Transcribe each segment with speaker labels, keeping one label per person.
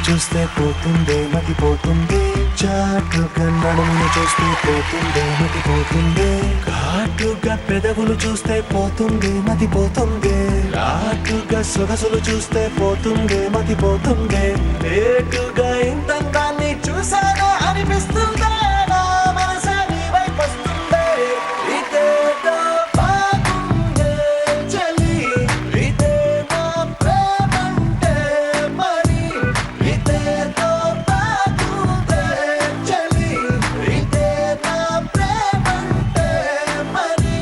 Speaker 1: చూస్తే పోతుందే మతిపోతుందే, చాటుగా నడుమును చూస్తే పోతుందే మతిపోతుందే, ఘాటుగా పెదవులు చూస్తే పోతుందే మతిపోతుందే, ఘాటుగా సొగసులు చూస్తే పోతుందే మతిపోతుందే, లేటుగా ఇంతందాన్ని చూసానా అనిపిస్తుందా, నా మనసే నీ వైపు వస్తుందే, ఇదేదో బాగుందే చలి, ఇదే నా ప్రేమంటే మరి, ఇదేదో బాగుందే చలి, ఇదే నా ప్రేమంటే మరి.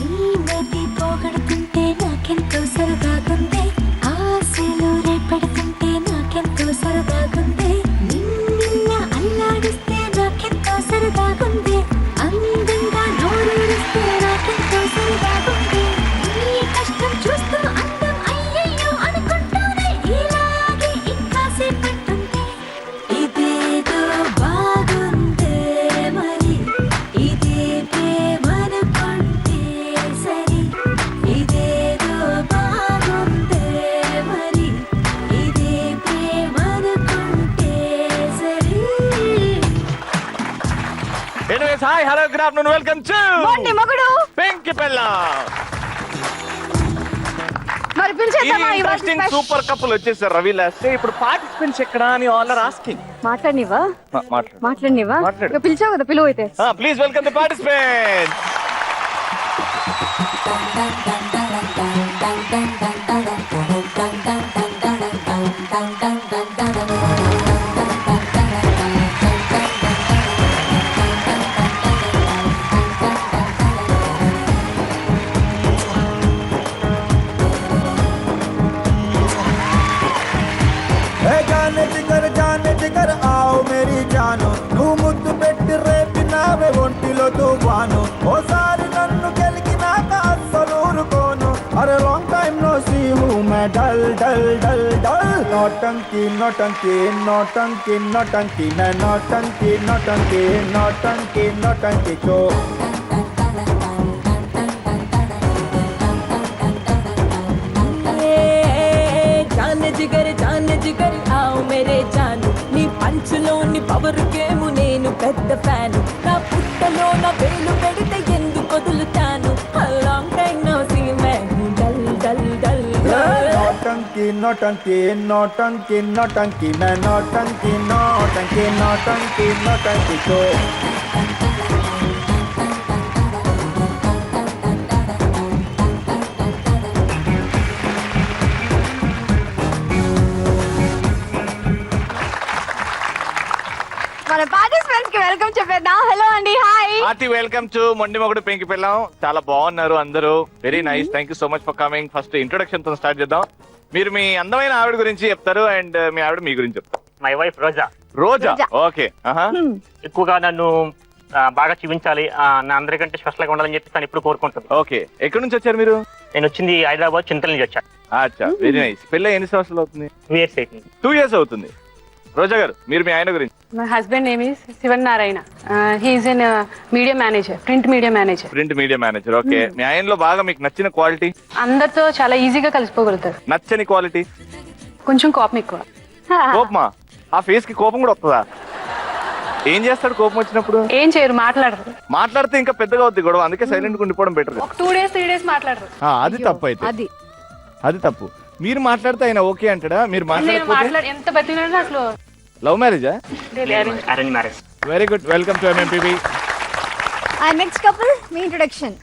Speaker 2: ఈ నది పోగొడుతుంటే నాకెంతో సరదాగుంది, ఆశలు రేపెడుతుంటే నాకెంతో సరదాగుంది, నిన్న అల్లాడిస్తే నాకెంతో సరదాగుంది, అందంగా నోరూరిస్తే నాకెంతో సరదాగుంది, ఈ కష్టం చూస్తూ అందం అయ్యయ్యో అనుకుంటూనే ఇలాగే ఇంకాసేపట్టుంది, ఇదేదో బాగుందే మరి, ఇదే ప్రేమనుకుంటే సరి, ఇదేదో బాగుందే మరి, ఇదే ప్రేమనుకుంటే సరి.
Speaker 3: Anyways, hi, hello, good afternoon, welcome to
Speaker 4: మొండి మొగుడు
Speaker 3: Pinky Pella.
Speaker 4: మరి పిలిచేద్దామా ఇవాళ
Speaker 3: ఇంట్రెస్టింగ్ సూపర్ కపుల్ వచ్చేసారు రవి లాస్ట్. ఇప్పుడు పార్టిసిపెంట్స్ ఎక్కడ అని ఆల్ ఆర్ ఆస్కింగ్.
Speaker 4: మాట్లాడినివా
Speaker 3: మాట్లాడు.
Speaker 4: మాట్లాడినివా
Speaker 3: మాట్లాడు.
Speaker 4: ఇక పిలిచావు కదా పిలువ అయితే
Speaker 3: ప్లీజ్ వెల్కమ్ ది పార్టిసిపెంట్స్.
Speaker 5: जाने जिगर आओ मेरी जानो, నువ్వు ముద్దు పెట్టి రేపినావే ఒంటిలో తుఫాను, ఓసారి నన్ను గెలికినాక అస్సలు ఊరుకోను, అరే లాంగ్ టైం నో సీ హూ మే డల్ డల్ డల్ డల్, నోటంకి నోటంకి నోటంకి నోటంకి మే నోటంకి నోటంకి నోటంకి నోటంకి చో.
Speaker 6: జాన్ జిగర్ ఆవు మేరే జాను, నీ పంచులోని పవర్ గేము నేను పెద్ద ఫ్యాను, నా పుట్టలో నా వేలు పెడితే ఎందుకు వదులుతాను, లాంగ్ టైం నో సీ మే డల్ డల్ డల్
Speaker 5: నోటంకి నోటంకి నోటంకి నోటంకి మే నోటంకి నోటంకి నోటంకి నోటంకి చో.
Speaker 4: మన పార్టిసిపెంట్స్ కి వెల్కమ్ చెప్పేద్దాం. హలో అండి, హాయ్.
Speaker 3: హార్టీ వెల్కమ్ టు మొండి మొగుడు పెంకి పిల్లం. చాలా బాగున్నారు అందరూ, very nice, thank you so much for coming. First introduction తో స్టార్ట్ చేద్దాం. మీరు మీ అందమైన ఆవిడ గురించి చెప్తారు అండ్ మీ ఆవిడ మీ గురించి చెప్తారు.
Speaker 7: My wife Roja.
Speaker 3: Roja, okay.
Speaker 7: ఎక్కువగా నన్ను బాగా చూపించాలి, నా అందరికంటే స్పెషల్ గా ఉండాలని చెప్పి తను ఇప్పుడు కోరుకుంటుంది.
Speaker 3: ఓకే, ఎక్కడి నుంచి వచ్చారు మీరు?
Speaker 7: నేను వచ్చింది హైదరాబాద్ చింతల నుంచి వచ్చాను.
Speaker 3: అచ్చా, వెరీ నైస్. పెళ్ళి ఎన్ని సంవత్సరాలు అవుతుంది?
Speaker 7: 2 years అవుతుంది.
Speaker 3: 2 years అవుతుంది. రోజా గారు, మీరు మీ ఆయన గురించి?
Speaker 8: My husband name is Sivan Narayana. He is in media manager, print media manager.
Speaker 3: Print media manager, okay. మీ ఆయనలో బాగా మీకు నచ్చిన క్వాలిటీ?
Speaker 8: అందరితో చాలా ఈజీగా కలిసిపోగలుగుతారు.
Speaker 3: నచ్చని క్వాలిటీ?
Speaker 8: కొంచెం కోపం ఎక్కువ.
Speaker 3: కోపమా? ఆ ఫేస్ కి కోపం కూడా వస్తుందా? ఏం చేస్తాడు కోపం వచ్చినప్పుడు?
Speaker 8: ఏం చేయరు, మాట్లాడరు.
Speaker 3: మాట్లాడితే ఇంకా పెద్దగా అవుద్ది గొడవ, అందుకే సైలెంట్ గా ఉండిపోవడం బెటర్.
Speaker 8: ఒక 2 days 3 days మాట్లాడరు.
Speaker 3: అది తప్పు అయితే,
Speaker 4: అది
Speaker 3: అది తప్పు. మీరు మాట్లాడితే ఆయన ఓకే అంటాడా? మీరు
Speaker 8: నేను
Speaker 3: మాట్లాడకపోతే?
Speaker 8: ఎంత బతికినా అసలు
Speaker 3: లవ్ మ్యారేజా?
Speaker 7: Arrange marriage.
Speaker 3: Very good, welcome to MMPB.
Speaker 4: Next couple, మీ ఇంట్రొడక్షన్.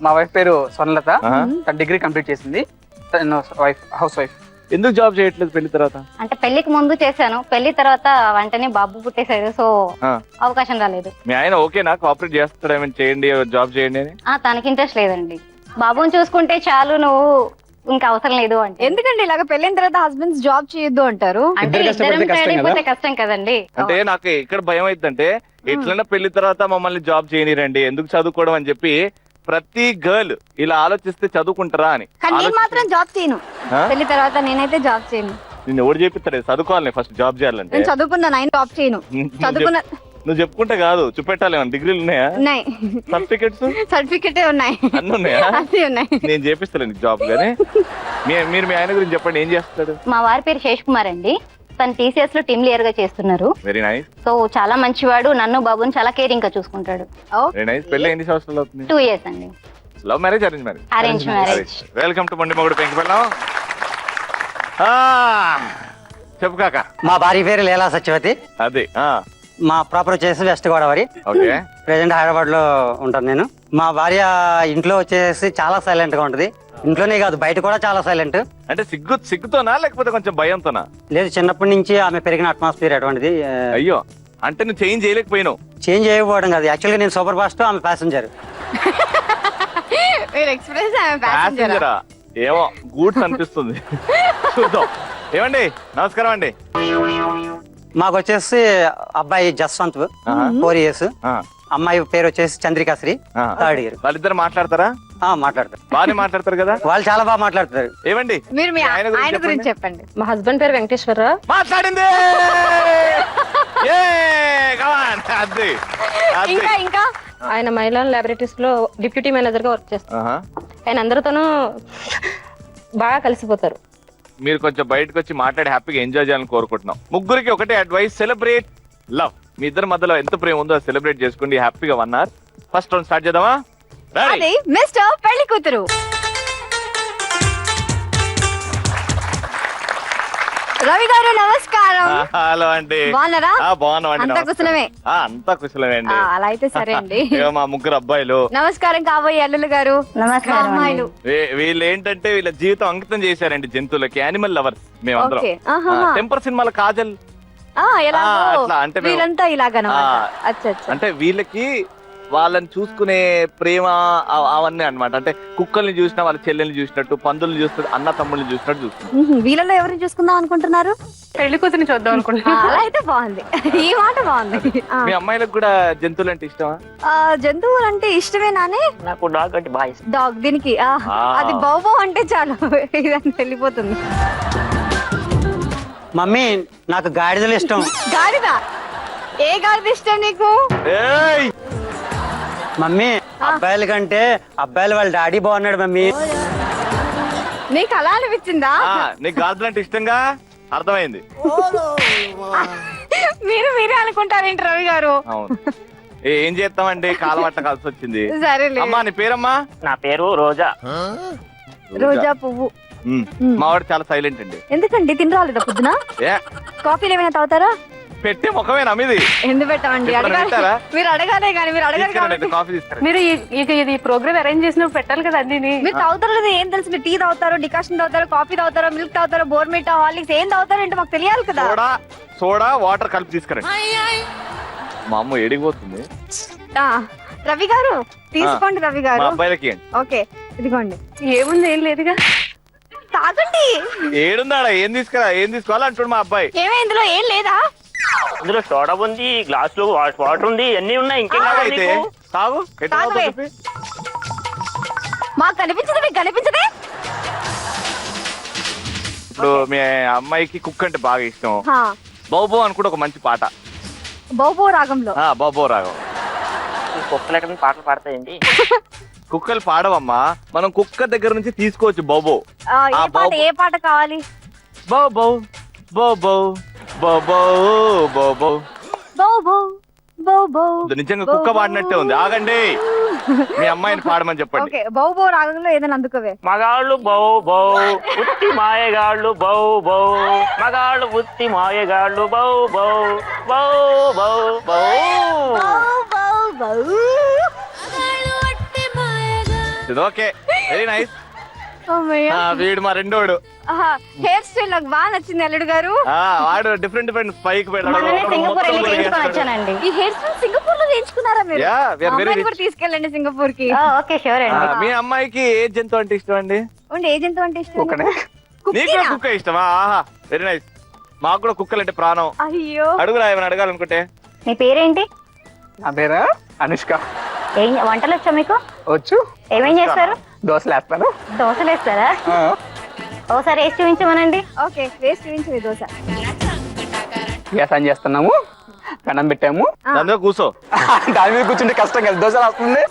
Speaker 9: మా వైఫ్ పేరు స్వర్ణలత, తను డిగ్రీ కంప్లీట్ చేసింది, తను హౌస్ వైఫ్.
Speaker 3: ఎందుకు జాబ్ చేయట్లేదు పెళ్లి తర్వాత?
Speaker 10: అంటే పెళ్లికి ముందు చేశాను, పెళ్లి తర్వాత వెంటనే బాబు పుట్టేశాడు, సో అవకాశం రాలేదు.
Speaker 3: మీ ఆయన ఓకేనా, కోఆపరేట్ చేస్తాడు, ఏమైనా చేయండి జాబ్ చేయండి అని?
Speaker 10: తనకి ఇంట్రెస్ట్ లేదండి, బాబుని చూసుకుంటే చాలు, నువ్వు ఇంకా అవసరం లేదు అంటే.
Speaker 4: ఎందుకంటే ఇలాగ పెళ్ళైన తర్వాత హస్బెండ్స్ జాబ్ చేయొద్దు అంటారు?
Speaker 10: అంటే ఇద్దరం అయిపోతే కష్టం కదండి.
Speaker 3: అంటే నాకు ఇక్కడ భయం అవుతుందంటే, ఎట్లన్నా పెళ్లి తర్వాత మమ్మల్ని జాబ్ చేయనిరండి, ఎందుకు చదువుకోవడం అని చెప్పి ప్రతి గర్ల్ ఇలా ఆలోచిస్తే చదువుకుంటారా అని.
Speaker 4: కానీ నేను మాత్రం జాబ్ చేయను, పెళ్లి తర్వాత నేనైతే జాబ్ చేయను.
Speaker 3: నేను ఎవరు చేపిస్తాడు? చదువుకోవాలి ఫస్ట్, జాబ్ చేయాలంటే.
Speaker 4: నేను చదువుకున్నా, నేను జాబ్ చేయను. చదువుకున్నా
Speaker 3: నువ్వు చెప్పుకుంటే కాదు, చూపెట్టాలి. డిగ్రీలు ఉన్నాయా?
Speaker 4: ఉన్నాయి.
Speaker 3: సర్టిఫికెట్స్?
Speaker 4: సర్టిఫికెట్ ఉన్నాయి,
Speaker 3: అన్ని ఉన్నాయా?
Speaker 4: అన్ని ఉన్నాయి.
Speaker 3: నేను చేపిస్తాను జాబ్ గానీ. మీరు మీ ఆయన గురించి చెప్పండి, ఏం చేస్తాడు?
Speaker 10: మా వారి పేరు శేష్ కుమార్ అండి. తను TCS లో టీమ్ లీడర్ గా చేస్తున్నారు.
Speaker 3: Very nice.
Speaker 10: సో చాలా మంచివాడు, నన్ను బాబుని చాలా కేరింగ్ గా చూసుకుంటాడు.
Speaker 3: Very nice. పెళ్ళి ఎన్ని సంవత్సరాలు అవుతుంది?
Speaker 10: 2 years అండి.
Speaker 3: Love marriage, arrange marriage?
Speaker 10: Arrange marriage.
Speaker 3: Welcome to మండి మొగుడు పెంకి పెళ్ళాం. చెప్పు కాక.
Speaker 11: మా భార్య పేరు లీలా సత్యవతి.
Speaker 3: అది
Speaker 11: మా ప్రాపర్ వచ్చేసి west Godavari.
Speaker 3: Okay.
Speaker 11: Present Hyderabad లో ఉంటాను నేను. మా భార్య ఇంట్లో వచ్చేసి చాలా సైలెంట్ గా ఉంటది. ఇంట్లోనే కాదు బయట కూడా చాలా సైలెంట్.
Speaker 3: అంటే సిగ్గుతోనా లేకపోతే కొంచెం భయంతోనా?
Speaker 11: లేదు, చిన్నప్పటి నుంచి ఆమె పెరిగిన అట్మాస్ఫియర్ అటువంటిది.
Speaker 3: అయ్యో, అంటే నువ్వు చేంజ్ చేయలేకపోయినావు?
Speaker 11: చేంజ్ చేయకపోవడం కాదు, యాక్చువల్గా నేను సూపర్ ఫాస్ట్, ఆమె ప్యాసింజర్.
Speaker 3: ప్యాసింజరా? ఏమో గూడ్స్ అనిపిస్తుంది. చూద్దాం. ఏమండి, నమస్కారం అండి.
Speaker 11: మాకు వచ్చేసి అబ్బాయి జస్వంత్ 4 years, అమ్మాయి పేరు వచ్చేసి చంద్రికాశ్రీ 3rd year.
Speaker 3: వాళ్ళిద్దరు మాట్లాడతారా?
Speaker 11: మాట్లాడతారు.
Speaker 3: బాగానే మాట్లాడతారు కదా?
Speaker 11: వాళ్ళు చాలా బాగా మాట్లాడతారు.
Speaker 3: ఏమండి,
Speaker 4: మీరు మీ ఆయన గురించి చెప్పండి.
Speaker 8: మా హస్బెండ్ పేరు వెంకటేశ్వరరావు.
Speaker 3: మాట్లాడింది.
Speaker 4: ఇంకా
Speaker 8: ఆయన మహిళా ల్యాబొరేటరీస్ లో డిప్యూటీ మేనేజర్ గా వర్క్ చేస్తారు. ఆయన అందరితోనూ బాగా కలిసిపోతారు.
Speaker 3: మీరు కొంచెం బయటకు వచ్చి మాట్లాడి హ్యాపీగా ఎంజాయ్ చేయాలని కోరుకుంటున్నాం. ముగ్గురికి ఒకటే అడ్వైస్, సెలబ్రేట్ లవ్. మీ ఇద్దరి మధ్యలో ఎంత ప్రేమ ఉందో సెలబ్రేట్ చేసుకోండి హ్యాపీగా. 1 hour. ఫస్ట్ రౌండ్ స్టార్ట్ చేద్దామా?
Speaker 4: అది మిస్టర్ పెళ్లి కూతురు. రవి గారు నమస్కారం.
Speaker 3: హలో అండి.
Speaker 4: బాగున్నారా?
Speaker 3: బాగున్నామండి.
Speaker 4: అంతా కుశలమే?
Speaker 3: అంతా కుశలమే అండి.
Speaker 4: అలా అయితే సరే అండి.
Speaker 3: మా ముగ్గురు అబ్బాయిలు.
Speaker 4: నమస్కారం కాబోయే అల్లులు గారు.
Speaker 10: నమస్కారం అండి.
Speaker 4: అమ్మాయిలు.
Speaker 3: వీళ్ళు ఏంటంటే వీళ్ళ జీవితం అంకితం చేశారండి జంతువులకి. యానిమల్ లవర్స్ మేమందరం.
Speaker 4: ఓకే. ఆహాహా.
Speaker 3: టెంపర్ సినిమాల కాజల్.
Speaker 4: ఎలాగో
Speaker 3: అట్లా అంటే మేము-
Speaker 4: వీళ్ళంతా ఇలాగనమాట. అచ్చా అచ్చా.
Speaker 3: అంటే వీళ్ళకి వాళ్ళని చూసుకునే ప్రేమ అవన్నీ అన్నమాట. అంటే కుక్కల్ని చూసినా వాళ్ళ చెల్లెల్ని చూసినట్టు, పందుల్ని చూసినట్టు, అన్న తమ్ముళ్ళని చూసినట్టు చూస్తున్నారు.
Speaker 4: వీళ్ళలో ఎవరిని చూసుకుందాం అనుకుంటున్నారు?
Speaker 8: పెళ్లి కూతురిని చూద్దాం అనుకుంటున్నా.
Speaker 4: అలా అయితే బాగుంది. ఈ మాట బాగుంది.
Speaker 3: మీ అమ్మాయిలకు కూడా జంతువులు అంటే ఇష్టమా?
Speaker 4: జంతువులు అంటే ఇష్టమేనానే?
Speaker 7: నాకు డాగ్ అంటే బాగా ఇష్టం.
Speaker 4: డాగ్. దీనికి అది బౌబో అంటే చాలు ఇదని వెళ్ళిపోతుంది.
Speaker 11: మమ్మీ నాకు గాడిదలు ఇష్టం.
Speaker 4: గాడిద? ఏ గాడిద ఇష్టం నీకు?
Speaker 11: మమ్మీ అబ్బాయిల కంటే అబ్బాయిలు వాళ్ళ డాడీ బాగున్నాడు మమ్మీ.
Speaker 4: నీకు అలా అనిపించిందా?
Speaker 3: నీకు గాజులు అంటే ఇష్టంగా అర్థమైంది.
Speaker 4: మీరే అనుకుంటారేంటి రవి గారు?
Speaker 3: అవును. ఏం చేస్తామండి, కాలం అట్ట కలిసి వచ్చింది.
Speaker 4: సరేలే.
Speaker 3: అమ్మా నీ పేరమ్మా?
Speaker 7: నా పేరు రోజా.
Speaker 4: రోజా పువ్వు.
Speaker 3: మా వాడు చాలా సైలెంట్ అండి.
Speaker 4: ఎందుకండి తిని రాలేదా పొద్దున? కాఫీలు ఏమైనా తాగుతారా?
Speaker 3: పెట్టే ముఖమేనా మీది?
Speaker 4: ఎందుకు పెట్టమండి? అడగాలి. మీరు అడగాలే కానీ మీరు అడగాలి కాబట్టి.
Speaker 3: కాఫీ తీసుకురా.
Speaker 8: మీరు ఇది ప్రోగ్రామ్ అరేంజ్ చేసినప్పుడు పెట్టాలి కదా అన్ని.
Speaker 4: మీరు తాగుతారో లేదా ఏం తెలుసు? మీరు టీ తాగుతారో, డికాషన్ తాగుతారో, కాఫీ తాగుతారో, మిల్క్ తాగుతారో, బోర్మిటా, హార్లిక్స్ ఏం తాగుతారో ఏంటో మాకు తెలియాలి కదా.
Speaker 3: సోడా వాటర్ కలిపి తీసుకురండి. మా అమ్మ ఎడిగిపోతుంది.
Speaker 4: రవి గారు తీసుకోండి. రవి గారు
Speaker 3: అబ్బాయిలకి
Speaker 4: ఓకే ఇదిగోండి.
Speaker 8: ఏముంది, ఏం లేదుగా.
Speaker 4: తాగండి.
Speaker 3: ఏడున్నాడా? ఏం తీసుకోవాలి అంటాడు మా అబ్బాయి.
Speaker 4: ఏమే ఇందులో ఏం లేదా?
Speaker 7: ఇందులో సోడా ఉంది, గ్లాస్ లో వాటర్ ఉంది, అన్ని ఉన్నాయి. ఇంకేం కావాలి
Speaker 3: అయితే
Speaker 7: నీకు?
Speaker 3: తాగు.
Speaker 4: తాగవే. మాకు కనిపించదు, మీకు కనిపించదే.
Speaker 3: ఇప్పుడు మీ అమ్మాయికి కుక్ అంటే బాగా ఇష్టం. బౌబో అనుకుంటే ఒక మంచి పాట.
Speaker 4: బౌబో రాగంలో.
Speaker 3: బౌబో రాగం.
Speaker 7: ఈ కుక్కలు ఎక్కడ పాటలు పాడతాయండి?
Speaker 3: కుక్కలు పాడవమ్మా, మనం కుక్క దగ్గర నుంచి తీసుకోవచ్చు బౌబో.
Speaker 4: ఏ పాట కావాలి?
Speaker 3: బౌబో బౌబో బౌబో బౌబో
Speaker 4: బౌబో బౌబో.
Speaker 3: నిజంగా కుక్క పాడినట్టే ఉంది. ఆగండి, మీ అమ్మాయిని పాడమని చెప్పండి.
Speaker 4: ఓకే, బౌబో రాగంలో ఏదైనా అందుకోవే.
Speaker 7: మగాళ్ళు బౌ బౌ ఉత్తి మాయగాళ్ళు బౌ బౌ, మగాళ్ళు ఉత్తి మాయగాళ్ళు బౌ బౌ బౌ బౌ బౌ.
Speaker 3: Okay, very nice. వీడు మా రెండోడు.
Speaker 4: హెయిర్ స్టైల్ నాకు బాగా నచ్చింది అల్లుడు గారు.
Speaker 3: వాడు డిఫరెంట్ స్పైక్
Speaker 10: సింగపూర్ వెళ్ళి తీసుకొని వచ్చానండి.
Speaker 4: ఈ హెయిర్ స్టైల్ సింగపూర్ లో చేయించుకున్నారా మీరు? అమ్మాయిని కూడా తీసుకెళ్ళండి సింగపూర్ కి.
Speaker 10: ఓకే షూర్ అండి.
Speaker 3: మీ అమ్మాయికి ఏ జంతువు అంటే ఇష్టం అండి?
Speaker 4: ఏ జంతువు అంటే ఇష్టం?
Speaker 3: నీకు కుక్క ఇష్టమా? ఆహా, వెరీ నైస్. మాకు కూడా కుక్కలు అంటే ప్రాణం.
Speaker 4: అయ్యో,
Speaker 3: అడుగురా ఏమైనా అడగాలనుకుంటే.
Speaker 10: మీ పేరేంటి?
Speaker 9: నా పేరు అనుష్క.
Speaker 10: ఏం వంటలు వచ్చా మీకు?
Speaker 9: వచ్చు.
Speaker 10: ఏమేం చేస్తారు?
Speaker 9: దోశలు వేస్తాను.
Speaker 10: దోశలు వేస్తారా? ఒకసారి వేసి చూపించమనండి.
Speaker 4: ఓకే, వేసి చూపించండి దోశ.
Speaker 9: వ్యవసాయం చేస్తున్నాము, కన్నం పెట్టాము.
Speaker 3: దాని కూర్చో.
Speaker 9: దాని మీద కూర్చుంటే కష్టం కదా, దోశలు వస్తుంది.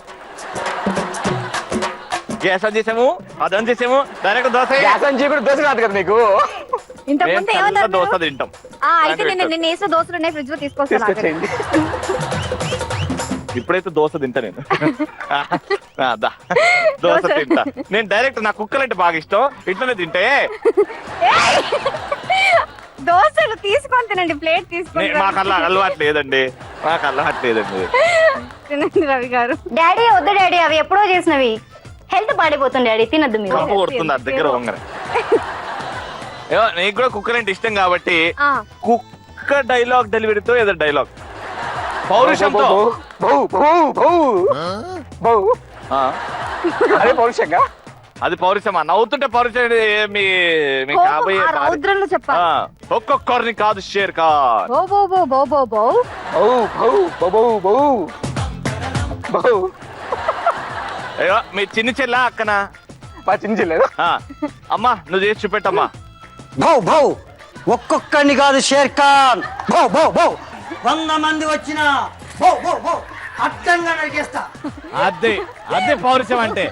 Speaker 3: గ్యాస్ ఆన్ చేసాము, అదని చేసాము, డైరెక్ట్ దోశ.
Speaker 9: గ్యాస్ అని చెప్పి దోశ రాదు కదా మీకు.
Speaker 4: ఇంతకు
Speaker 3: మేము
Speaker 4: ముందు
Speaker 3: చల్లగా
Speaker 4: ఏమన్నారు
Speaker 3: దోశ
Speaker 4: మీరు?
Speaker 3: తింటాం.
Speaker 4: అయితే నేను వేసిన దోశలు ఉన్నాయి ఫ్రిడ్జ్ లో తీసుకొస్తాను ఆగండి.
Speaker 9: తీసుకొచ్చేయండి.
Speaker 3: ఇప్పుడైతే దోశ తింటా నేను. దోశ తింటా నేను డైరెక్ట్. నా కుక్కలంటే బాగా ఇష్టం, ఇట్లనే తింటే.
Speaker 4: ఏయ్! దోశలు తీసుకొని తినండి, ప్లేట్ తీసుకొని
Speaker 3: మాకు అలా అలవాటు లేదండి, మాకు అలవాటు లేదండి.
Speaker 4: తినండి రవి గారు.
Speaker 10: డాడీ వద్దు డాడీ, అవి ఎప్పుడో చేసినవి, హెల్త్ పాడైపోతుంది డాడీ, తినద్దు మీరు.
Speaker 3: కంపు కొడుతుంది అది దగ్గర వంగర. నీకు కూడా కుక్కలంటే ఇష్టం కాబట్టి
Speaker 4: ఆ,
Speaker 3: కుక్క డైలాగ్ డెలివరీతో ఏదో డైలాగ్ పౌరుషంతో.
Speaker 9: బౌ బౌ బౌ బౌ.
Speaker 3: ఆ,
Speaker 9: అదే పౌరుషంగా.
Speaker 3: అది పౌరుషమా? నవ్వుతుంటే పౌరుషం ఏంటి? మీ మీ
Speaker 4: కోపం
Speaker 3: కాబోయే
Speaker 4: ఆ రౌద్రంలో చెప్పాలి.
Speaker 3: ఒక్కొక్కరిని కాదు షేర్ ఖాన్.
Speaker 4: బో బో బో బో బో బో.
Speaker 9: బౌ బౌ బౌ బౌ బౌ.
Speaker 3: అయ్యో మీ చిన్న చెల్ల అక్కన.
Speaker 9: మా చిన్న చెల్లెలు.
Speaker 3: అమ్మా నువ్వు చేసి చూపెట్టమ్మా.
Speaker 11: భౌ భౌ ఒక్కొక్కడిని కాదు షేర్ ఖాన్. భౌ భౌ భౌ 100 మంది వచ్చినా భౌ భౌ భౌ అడ్డంగా నరికేస్తా.
Speaker 3: అదే అదే పౌరుషం అంటే.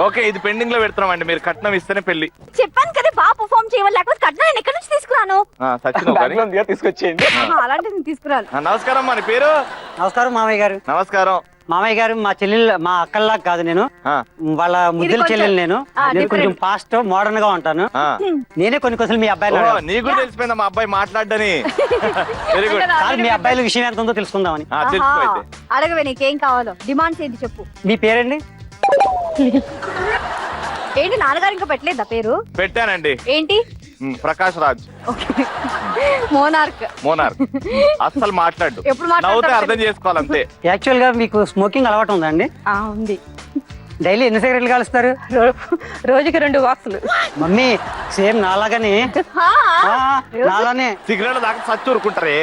Speaker 3: ఓకే, ఇది పెండింగ్ లో పెడుతున్నామండి. మీరు కట్నం ఇస్తేనే పెళ్లి.
Speaker 4: చెప్పాను కదా బాగా పర్ఫామ్ చేయాలి, లేకపోతే కట్నం నేను ఎక్కడి నుంచి తీసుకురాను.
Speaker 3: సచిన్
Speaker 9: బ్యాగ్ లో ఉందిగా, తీసుకొచ్చేయండి.
Speaker 4: అలాంటిది నేను తీసుకురాలి.
Speaker 3: నమస్కారం అమ్మా. నీ పేరు?
Speaker 11: నమస్కారం మామయ్య గారు.
Speaker 3: నమస్కారం
Speaker 11: మామయ్య గారు మా చెల్లెలు, మా అక్కల్లా కాదు నేను, వాళ్ళ ముద్దుల
Speaker 4: కొంచెం-
Speaker 11: చెల్లెలు. నేను
Speaker 4: different.
Speaker 11: కొంచెం ఫాస్ట్ మోడర్న్ గా ఉంటాను. నేనే కొన్ని కొసలు మీ అబ్బాయిలు అడగాలి.
Speaker 3: నీకు కూడా తెలిసిపోయిందా మా అబ్బాయి మాట్లాడని? Very good.
Speaker 11: కాదు, మీ అబ్బాయిల విషయం ఎంత ఉందో తెలుసుకుందామని.
Speaker 3: తెలుసుకో అయితే.
Speaker 4: అడగవే నీకేం కావాలో, డిమాండ్స్ ఏంటి చెప్పు.
Speaker 11: మీ పేరండి?
Speaker 4: ఏంటి నాన్నగారు ఇంకా పెట్టలేదా పేరు?
Speaker 3: పెట్టానండి.
Speaker 4: ఏంటి?
Speaker 3: ప్రకాష్ రాజ్.
Speaker 4: మోనార్క్.
Speaker 3: మోనార్క్. అస్సలు మాట్లాడు,
Speaker 4: ఎప్పుడు మాట్లాడతాడో
Speaker 3: నవ్వుతే అర్థం చేసుకోవాలంతే.
Speaker 11: యాక్చువల్ గా మీకు స్మోకింగ్ అలవాటు ఉందండి?
Speaker 8: ఉంది.
Speaker 11: డైలీ ఎన్ని సిగరెట్లు కాలుస్తారు?
Speaker 8: రోజుకి 2 బాక్సులు.
Speaker 11: మమ్మీ సేమ్ నాలాగానే.
Speaker 4: హా,
Speaker 11: నాలానే.
Speaker 3: సిగరెట్ దాకా సచ్చి ఊరుకుంటారే.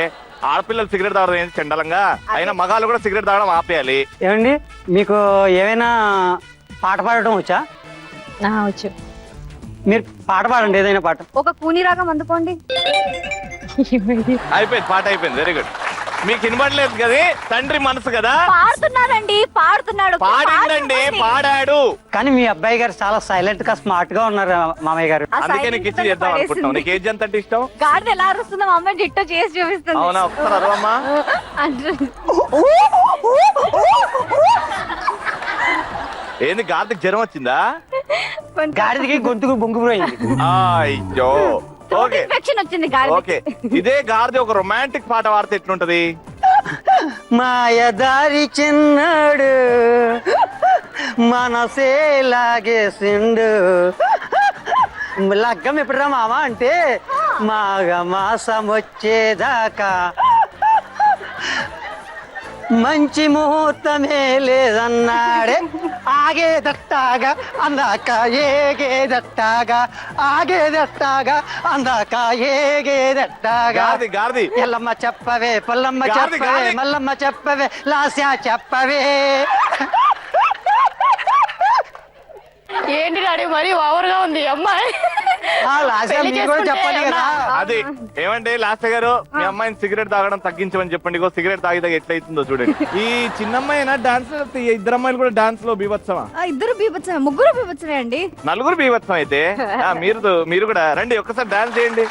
Speaker 3: ఆడపిల్లలు సిగరెట్ తాగడం ఏంటి చండలంగా? అయినా మగాళ్ళు కూడా సిగరెట్ తాగడం ఆపేయాలి.
Speaker 11: ఏమండి మీకు ఏమైనా పాట పాడటం వచ్చా?
Speaker 8: వచ్చు.
Speaker 11: మీరు పాట పాడండి, ఏదైనా పాట.
Speaker 4: ఒక కూని రాగం అందుకోండి.
Speaker 3: అయిపోయింది, పాట అయిపోయింది. Very good. మీకు వినబడలేదు కదా, తండ్రి మనసు కదా.
Speaker 4: పాడుతున్నాడండి, పాడుతున్నాడు.
Speaker 3: పాడిందండి, పాడాడు.
Speaker 11: కానీ మీ అబ్బాయి గారు చాలా సైలెంట్ గా స్మార్ట్ గా ఉన్నారు మామయ్య గారు.
Speaker 4: ఆ
Speaker 3: అందుకే
Speaker 4: silent
Speaker 3: నీకు ఇచ్చి
Speaker 4: గా
Speaker 3: చేద్దాం
Speaker 4: పడేసింది.
Speaker 3: అనుకుంటున్నావు. నీకు ఏజ్ ఎంత అంటే ఇష్టం?
Speaker 4: గాడిద ఎలా అరుస్తుందో మా అమ్మాయి డిట్టో చేసి చూపిస్తుంది.
Speaker 3: అవునా? ఒకసారి అరవమ్మా. ఏంది గాడికి జ్వరం వచ్చిందా?
Speaker 11: గాడిదకి గొంతుకు బొంగుపోయింది.
Speaker 3: అయ్యో. ఓకే
Speaker 4: ఇన్ఫెక్షన్ వచ్చింది గాడిద.
Speaker 3: ఓకే, ఇదే గాడిద ఒక రొమాంటిక్ పాట వాడితే ఎట్లుంటది?
Speaker 11: మాయదారి చిన్నాడు మనసే లాగేసిండు. లగ్గం ఎప్పుడురా మామ అంటే మాఘ మాసం వచ్చేదాకా మంచి ముహూర్తమే లేదన్నాడే. ఆగేదట్టాగా అందాక ఏగేదట్టాగా, ఆగేదట్టాగా అందాక ఏగేదట్టాగా.
Speaker 3: గాడిది గాడిది.
Speaker 11: ఎల్లమ్మ చెప్పవే, పొల్లమ్మ
Speaker 3: గాడిది,
Speaker 11: చెప్పవే,
Speaker 3: గాడిది.
Speaker 11: మల్లమ్మ చెప్పవే, లాస్యా చెప్పవే.
Speaker 8: ఏంటి డాడీ మరి ఓవర్గా ఉంది అమ్మాయి.
Speaker 11: లాస్యా మీరు కూడా చెప్పాలి కదా.
Speaker 3: అది ఏమండి లాస్ట్ గారు, మీ అమ్మాయిని సిగరెట్ తాగడం తగ్గించమని చెప్పండి. ఇగో సిగరెట్ తాగితే ఎట్లయితుందో చూడండి. ఈ చిన్న అమ్మాయినా డాన్స్, ఇద్దరు అమ్మాయిలు కూడా డాన్స్ లో బీభత్సమా?
Speaker 4: ఇద్దరు బీభత్సమే, ముగ్గురు బీభత్సమే అండి.
Speaker 3: నలుగురు బీభత్సం అయితే మీరు కూడా రండి, ఒక్కసారి డాన్స్ చేయండి.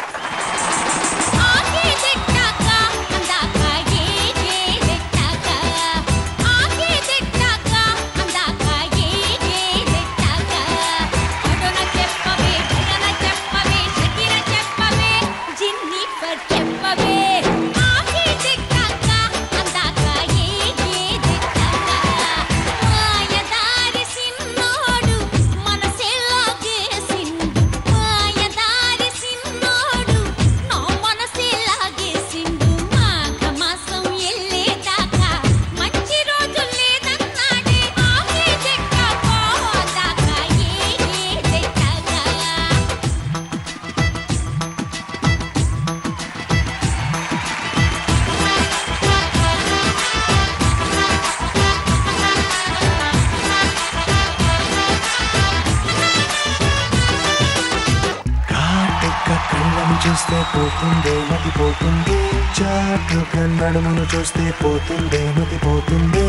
Speaker 1: కళ్ళను చూస్తే పోతుందే మతి పోతుంది, చాటుగా నడుమును చూస్తే పోతుందే మతి పోతుంది.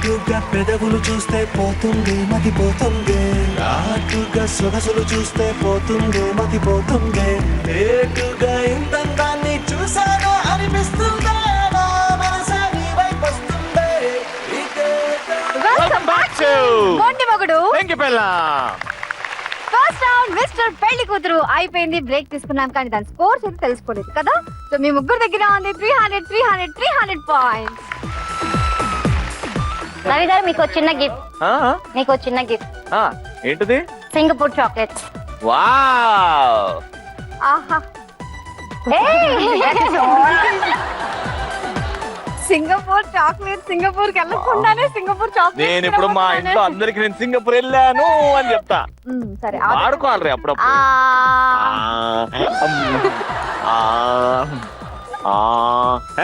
Speaker 1: ఘాటుగా పెదవులు చూస్తే పోతుంది మతి పోతుంది, ఘాటుగా సొగసులు చూస్తే పోతుంది మతి పోతుంది, లేటుగా ఇంతందాన్ని చూసాను అనిపిస్తుంది, నా మనసే నీ వైపు వస్తుంది.
Speaker 3: వెల్కమ్ బ్యాక్ టు
Speaker 4: మొండి మొగుడు
Speaker 3: పెంకి పెళ్ళాం.
Speaker 4: ఫస్ట్ రౌండ్ మిస్టర్ పెళ్లి కూతురు అయిపోయింది. బ్రేక్ తీసుకున్నాం కానీ దాని స్కోర్స్ అయితే తెలుసుకోలేదు కదా. సో మీ ముగ్గురు దగ్గర ఉంది 300 పాయింట్స్.
Speaker 10: రవి గారు మీకు చిన్న గిఫ్ట్,
Speaker 3: ఆ?
Speaker 10: మీకు చిన్న గిఫ్ట్,
Speaker 3: ఆ, ఏంటిది?
Speaker 10: Singapore chocolates.
Speaker 3: వావ్,
Speaker 4: ఆహా, సింగపూర్ చాక్లెట్. సింగపూర్ కి వెళ్ళకుండానే సింగపూర్ చాక్లెట్.
Speaker 3: నేను ఇప్పుడు మా ఇంట్లో అందరికి నేను సింగపూర్ వెళ్ళాను అని చెప్తా.
Speaker 4: సరే
Speaker 3: వాడుకోవాలి రే అప్పుడప్పుడు.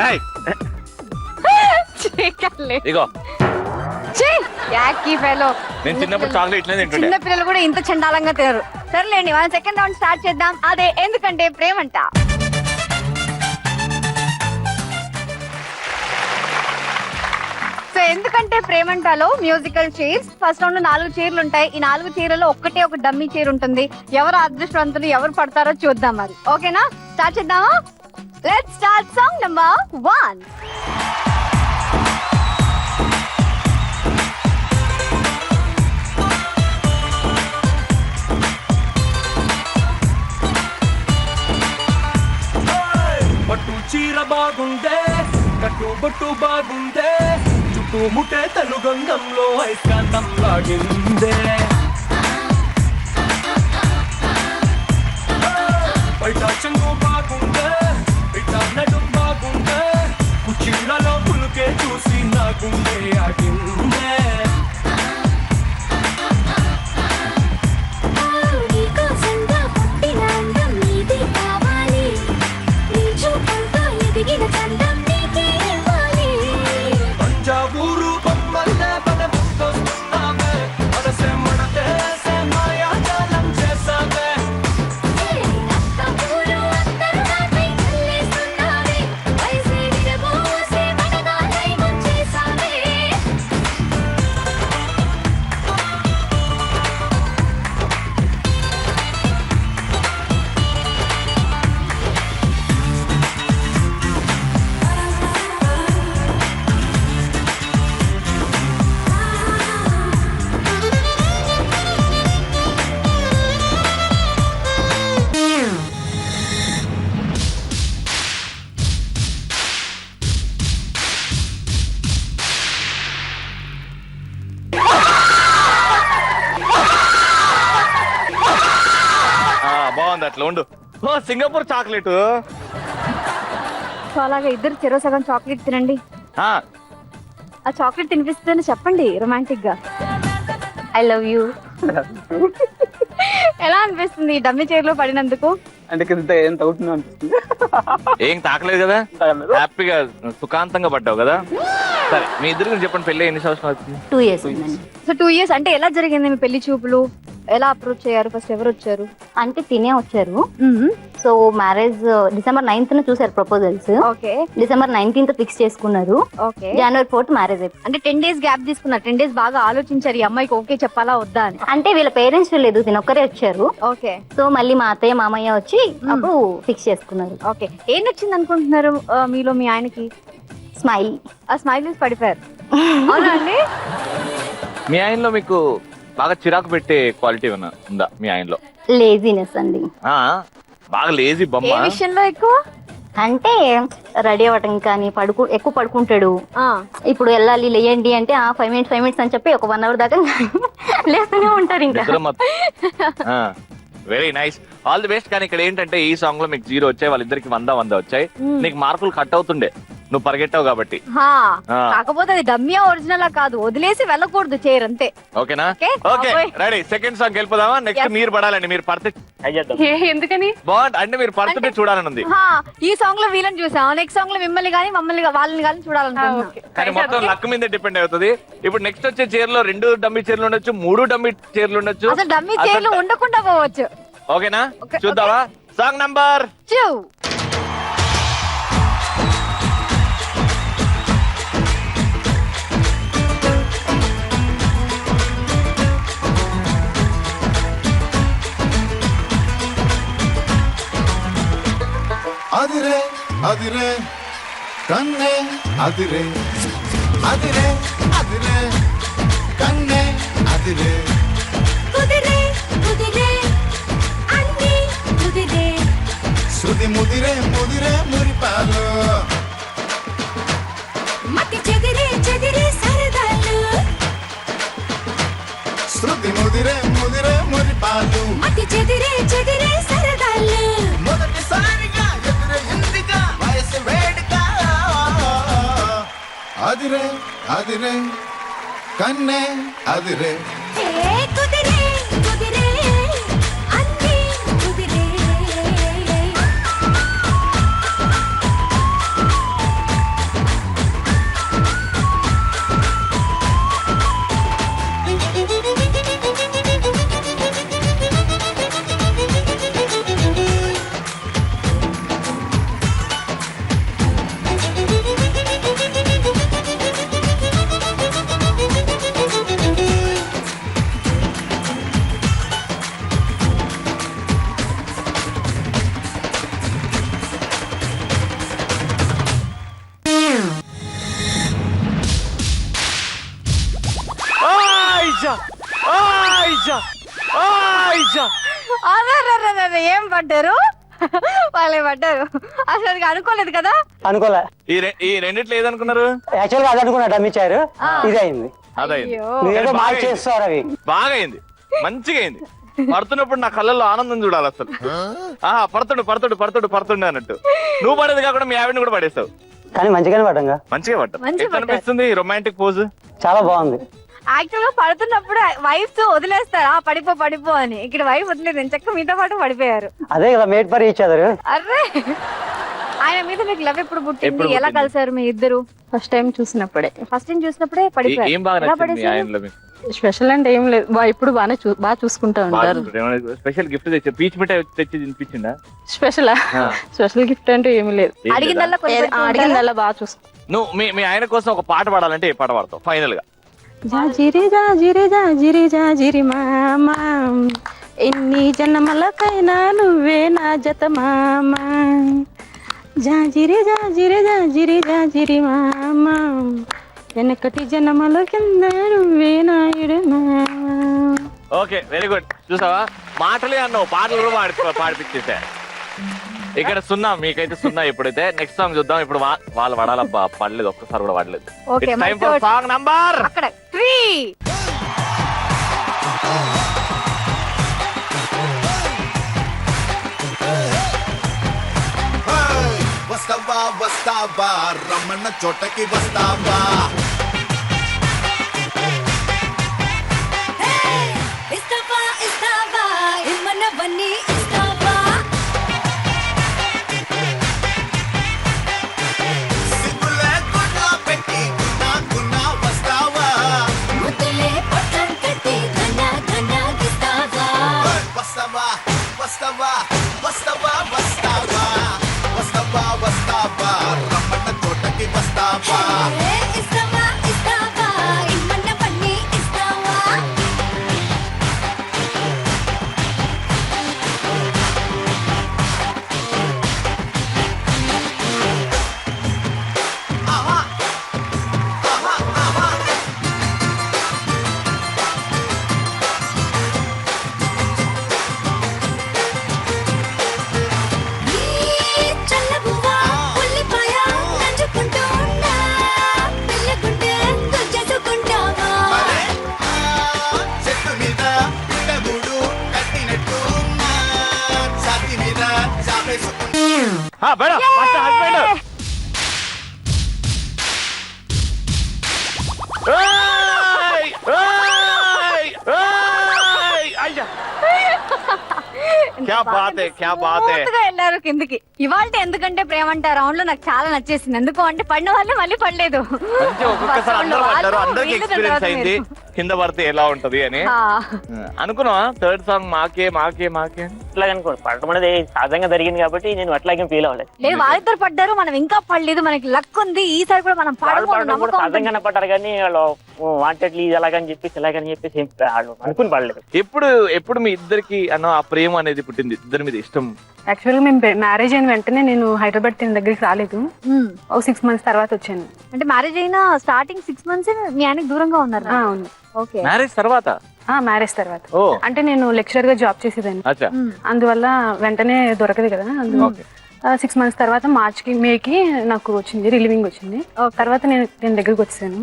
Speaker 3: ఏయ్, ఇగో నేను చిన్నప్పుడు చాక్లెట్ ఇట్లనే తింటుండే.
Speaker 4: చిన్న పిల్లలు కూడా ఇంత చండాలంగా తినరు. సరేలేండి, మనం సెకండ్ రౌండ్ స్టార్ట్ చేద్దాం. అదే ఎందుకంటే ప్రేమంట. సో ఎందుకంటే ప్రేమంటలో మ్యూజికల్ చైర్స్. ఫస్ట్ రౌండ్ 4 చైర్లు ఉంటాయి. ఈ 4 చైర్లలో ఒక్కటే ఒక డమ్మీ చైర్ ఉంటుంది. ఎవరు అదృష్టవంతులు ఎవరు పడతారో చూద్దాం మరి. ఓకేనా, స్టార్ట్ చేద్దామా? Let's start song number 1.
Speaker 1: పట్టు చీర బాగుందే, కట్టు బొట్టు బాగుందే, చుట్టూ ముట్టే తను గంధంలో ఐస్కాంతం లాగిందే, బయట చెంగు బాగుందే, బిడ్డ నడు బాగుందే, కుచ్చిళ్ళలో పులుకే చూసి నా గుండె ఆగిందే.
Speaker 2: నీకోసంగా పుట్టిన అందం నీదే కావాలి, నీ చూపులతో ఎదిగిన చందం నీకే ఇవ్వాలి.
Speaker 1: తంజావూరు బొమ్మల్లే పద ముద్దొస్తున్నావే, మనసే మడతేసే మాయాజాలం చేసావే.
Speaker 2: అత్తపూరు అందరూ నాపై చల్లేస్తున్నావే, వయసే విరబోసే మనగాలై ముంచేసావే.
Speaker 3: బాగుంది, అట్లా ఉండు. ఓ, సింగపూర్ చాక్లెట్.
Speaker 4: సో అలాగా ఇద్దరు చెరో సగం చాక్లెట్ తినండి.
Speaker 3: ఆ,
Speaker 4: ఆ చాక్లెట్ తినిపిస్తుందని చెప్పండి రొమాంటిక్ గా.
Speaker 10: I love you.
Speaker 4: ఎలా అనిపిస్తుంది ఈ డమ్మీ చైర్ లో పడినందుకు?
Speaker 9: అంటే ఎంత అవుతుందో అనిపిస్తుంది.
Speaker 3: ఏం తాకలేదు కదా,
Speaker 9: తాకలేదు.
Speaker 3: హ్యాపీగా సుఖాంతంగా పడ్డావు కదా. సరే, మీ ఇద్దరు గురించి చెప్పండి. పెళ్ళి ఎన్ని సంవత్సరాలు అవుతుంది?
Speaker 10: 2 years ఉందండి.
Speaker 4: సో 2 years అంటే ఎలా జరిగింది మీ పెళ్లి చూపులు? ఎలా అప్రోచ్ అయ్యారు? ఫస్ట్ ఎవరు వచ్చారు?
Speaker 10: అంటే తినే వచ్చారు. సో మ్యారేజ్ December 9th చూసారు proposals.
Speaker 4: Okay,
Speaker 10: December 19th fix చేసుకున్నారు.
Speaker 4: ఓకే.
Speaker 10: January 4th మ్యారేజ్ అయిపోయింది.
Speaker 4: అంటే 10 days గ్యాప్ తీసుకున్నారు. 10 days బాగా ఆలోచించారు ఈ అమ్మాయికి ఓకే చెప్పాలా వద్దా అని.
Speaker 10: అంటే వీళ్ళ పేరెంట్స్ లేదు, తినొక్కరే వచ్చారు.
Speaker 4: ఓకే,
Speaker 10: సో మళ్ళీ మా అత్తయ్య మామయ్య వచ్చి అప్పుడు ఫిక్స్ చేసుకున్నారు.
Speaker 4: ఓకే. ఏం నచ్చింది అనుకుంటున్నారు మీలో మీ ఆయనకి?
Speaker 10: స్మైల్.
Speaker 4: ఆ స్మైల్ పడిపోయారు. అవునా అండి?
Speaker 3: మీ ఆయనలో మీకు బాగా చిరాకు పెట్టే క్వాలిటీ ఉందా మీ ఆయనలో?
Speaker 10: లేజినెస్ అండి.
Speaker 3: ఆ, బాగా లేజీ
Speaker 4: ఏ
Speaker 3: బొమ్మ.
Speaker 4: విషయంలో ఎక్కువ?
Speaker 10: అంటే రెడీ అవ్వటం కానీ ఎక్కువ పడుకుంటాడు.
Speaker 4: ఆ,
Speaker 10: ఇప్పుడు వెళ్ళాలి లేయండి అంటే 5 minutes అని చెప్పి ఒక 1 hour దాకా లేస్తూనే ఉంటారు ఇంకా.
Speaker 3: Very nice, all the best. కానీ ఇక్కడ ఏంటంటే ఈ సాంగ్ లో మీకు 0 వచ్చాయి, వాళ్ళిద్దరికి 100 వచ్చాయి. నీకు మార్కులు కట్ అవుతుండే, నువ్వు పరిగెట్టావు కాబట్టి.
Speaker 4: హా,
Speaker 3: ఆ.
Speaker 4: కాకపోతే అది డమ్మియా ఒరిజినల్ కాదు, వదిలేసి వెళ్ళకూడదు చైర్ అంతే.
Speaker 3: ఓకేనా?
Speaker 4: Okay.
Speaker 3: ఓకే,
Speaker 4: అబ్బాయి.
Speaker 3: రెడీ. సెకండ్ సాంగ్ వెళ్ళిపోదామా? Next
Speaker 4: Yes.
Speaker 3: మీరు పడాలండి. మీరు పడితే
Speaker 8: ఎందుకని?
Speaker 3: బాగుంది అంటే మీరు పడుతుంటే చూడాలని ఉంది.
Speaker 4: హా, ఈ సాంగ్ లో వీళ్ళని చూసాం, నెక్స్ట్ సాంగ్ లో మిమ్మల్ని కానీ వాళ్ళని కానీ చూడాలనుకుంటున్నాం.
Speaker 3: కానీ మొత్తం లక్ మీద డిపెండ్ అవుతుంది. ఇప్పుడు నెక్స్ట్ వచ్చే చైర్ లో 2 డమ్మీ చైర్లు ఉండొచ్చు, 3 డమ్మీ చైర్లు ఉండొచ్చు.
Speaker 4: అసలు డమ్మీ చైర్లు ఉండకుండా పోవచ్చు.
Speaker 3: ఓకేనా?
Speaker 4: Okay,
Speaker 3: చూద్దామా? Song number
Speaker 4: 2.
Speaker 5: అదిరే కన్నే అదిరే అదిరే అదిరే కన్నే అదిరే
Speaker 2: కుదిరే కుదిరే అన్ని కుదిరే
Speaker 5: శృతి ముదిరే ముదిరే మురిపాలు
Speaker 2: మతి చెదిరే చెదిరే సరదాలు
Speaker 5: శృతి ముదిరే ముదిరే మురిపాలు
Speaker 2: మతి చెదిరే చెదిరే సరదాలు
Speaker 5: మొదటిసారిగా ఎదురైందిగా వయసు వేడుక అదిరే అదిరే కన్నే అదిరే
Speaker 2: ఏ కుదిరే కుదిరే అన్ని కుదిరే
Speaker 4: అరే ఏం పడ్డారు? వాళ్ళే పడ్డారు. అసలు అనుకోలేదు కదా.
Speaker 11: అనుకోలే.
Speaker 3: ఈ రెండిట్లో ఏదనుకున్నారు?
Speaker 11: యాక్చువల్ గా అది అనుకున్నా డమ్ ఇచ్చారు, ఇది అయింది.
Speaker 3: అదైంది.
Speaker 11: నువ్వేదో మాకు చేస్తారు అవి.
Speaker 3: బాగా అయింది, మంచిగా అయింది. పడుతున్నప్పుడు నా కళ్ళల్లో ఆనందం చూడాలి అసలు. పడుతుండు పడుతుండు పడుతుండు పడుతుండే అన్నట్టు. నువ్వు పడేది కాకుండా మీ ఆవిడని కూడా పడేస్తావు.
Speaker 11: కానీ మంచిగానే పడ్డంగా.
Speaker 3: మంచిగా పడ్డా. ఎట్లా అనిపిస్తుంది రొమాంటిక్ పోజ్?
Speaker 11: చాలా బాగుంది.
Speaker 4: యాక్చువల్ గా పడుతున్నప్పుడు వైఫ్ వదిలేస్తారా పడిపో పడిపో అని. ఇక్కడ వైఫ్ వదిలేదు, చక్క మీతో పాటు పడిపోయారు.
Speaker 11: అదే కదా made for each other.
Speaker 4: Array ఆయన మీద మీకు లవ్ ఎప్పుడు పుట్టింది? ఎలా కలిసారు మీ ఇద్దరు?
Speaker 8: ఫస్ట్ టైం చూసినప్పుడే.
Speaker 4: ఫస్ట్ టైం చూసినప్పుడే పడిపోయారు.
Speaker 3: ఏం బాగా
Speaker 4: ఎలా
Speaker 3: నచ్చింది
Speaker 4: పడేసారు?
Speaker 3: ఆయనలో మీకు?
Speaker 8: స్పెషల్ అంటే ఏం లేదు, ఇప్పుడు బాగా చూసుకుంటా ఉంటారు.
Speaker 3: స్పెషల్ గిఫ్ట్ తెచ్చి పీచ్ మిఠాయి తెచ్చి తినిపించిందా?
Speaker 8: స్పెషల్ స్పెషల్ గిఫ్ట్ అంటే ఏమీ లేదు.
Speaker 4: అడిగిందల్లా
Speaker 8: అడిగిందల్లా బాగా చూసుకుంటా.
Speaker 3: నువ్వు మీ ఆయన కోసం ఒక పాట పాడాలంటే ఏ పాట పాడతావు ఫైనల్ గా?
Speaker 8: జాజిరి జాజిరి జాజిరి జాజిరి మామా, ఎన్ని జన్మలకైనా నువ్వే నా జత మామా. జాజిరి జాజిరి జాజిరి జాజిరి మామా, వెనకటి జన్మల కింద నువ్వే నాయుడు మామా.
Speaker 3: Okay, very good. చూసావా, మాటలే అన్నావు, పాటలు కూడా పాడిపించేసా. ఇక్కడ 0, మీకైతే 0. ఇప్పుడైతే నెక్స్ట్ సాంగ్ చూద్దాం. ఇప్పుడు వాళ్ళు పడాలబ్బా, పడలేదు, ఒక్కసారి కూడా పడలేదు. టైం ఫర్ సాంగ్ నంబర్
Speaker 4: అక్కడ 3.
Speaker 5: వస్తావా వస్తావా రమ్మన్న చోటకి వస్తావా.
Speaker 2: ఇస్తావా ఇస్తావా ఇమ్మన్నవన్నీ ఇస్తావా.
Speaker 5: సిగ్గులే గుడ్లా పెట్టి గున్నా వస్తావా.
Speaker 2: ముద్దులే పట్టం కట్టి ఘన ఘన గిస్తావా.
Speaker 5: వస్తావా వస్తావా వస్తావా వస్తావా వస్తావా వస్తావా రమ్మన్న చోటకి వస్తావా.
Speaker 2: ఇస్తావా ఇస్తావా ఇమ్మన్నవన్నీ ఇస్తావా. చల్లబువ్వా ఉల్లిపాయ నంచుకుంటూ ఉన్నా, పిల్లగుంటే గుజ్జేసుకుంటావా.
Speaker 5: చెట్టు మీద పిల్లగూడు కట్టినట్టు ఛాతి మీద చాపేసుకుంటా.
Speaker 3: హస్బెండ్ క్యా బాత్ హై, క్యా బాత్ హై.
Speaker 4: స్మూత్గా వెళ్ళారు కిందికి. ఇవాళ ఎందుకంటే ప్రేమంట రౌండ్ లో నాకు చాలా నచ్చేసింది. ఎందుకు అంటే పడిన వాళ్ళే మళ్ళీ పడలేదు.
Speaker 3: ఒక్కొక్కసారి అందరూ పడ్డారు, అందరికి ఎక్స్పీరియన్స్ అయింది. కింద పడితే ఎలా ఉంటది అని అనుకున్నా. థర్డ్ సాంగ్ మాకే మాకే మాకే
Speaker 7: అట్లా అనుకోండి, పడటం అనేది సహజంగా జరిగింది కాబట్టి నేను అట్లాగే ఫీల్ అవ్వలేదు.
Speaker 4: లేదు, వాళ్ళిద్దరు పడ్డారు, మనం ఇంకా పడలేదు, మనకి లక్ ఉంది, ఈసారి కూడా మనం
Speaker 7: పడడం కూడా సహజంగానే పడ్డారు కానీ వాళ్ళు వాంటెడ్లీ అలాగని చెప్పేసి ఇలాగని చెప్పేసి వాళ్ళు అనుకుని పడలేదు.
Speaker 3: ఎప్పుడు మీ ఇద్దరికి అన్న ఆ ప్రేమ అనేది పుట్టింది, ఇద్దరి మీద ఇష్టం?
Speaker 8: యాక్చువల్గా మేము మ్యారేజ్ అయిన వెంటనే నేను హైదరాబాద్ తన దగ్గరికి రాలేదు, ఒక 6 months తర్వాత వచ్చాను.
Speaker 4: అంటే మ్యారేజ్ అయిన స్టార్టింగ్ 6 months మీ ఆయనకి దూరంగా ఉన్నారు?
Speaker 8: అవును.
Speaker 4: ఓకే.
Speaker 3: మ్యారేజ్ తర్వాత?
Speaker 8: మ్యారేజ్ తర్వాత. అంటే నేను లెక్చరర్ గా జాబ్ చేసేదాన్ని, అందువల్ల వెంటనే దొరకదు కదా. 6 months తర్వాత మేకి నాకు వచ్చింది, రిలీవింగ్ వచ్చింది. తర్వాత నేను దగ్గరకు వచ్చాను.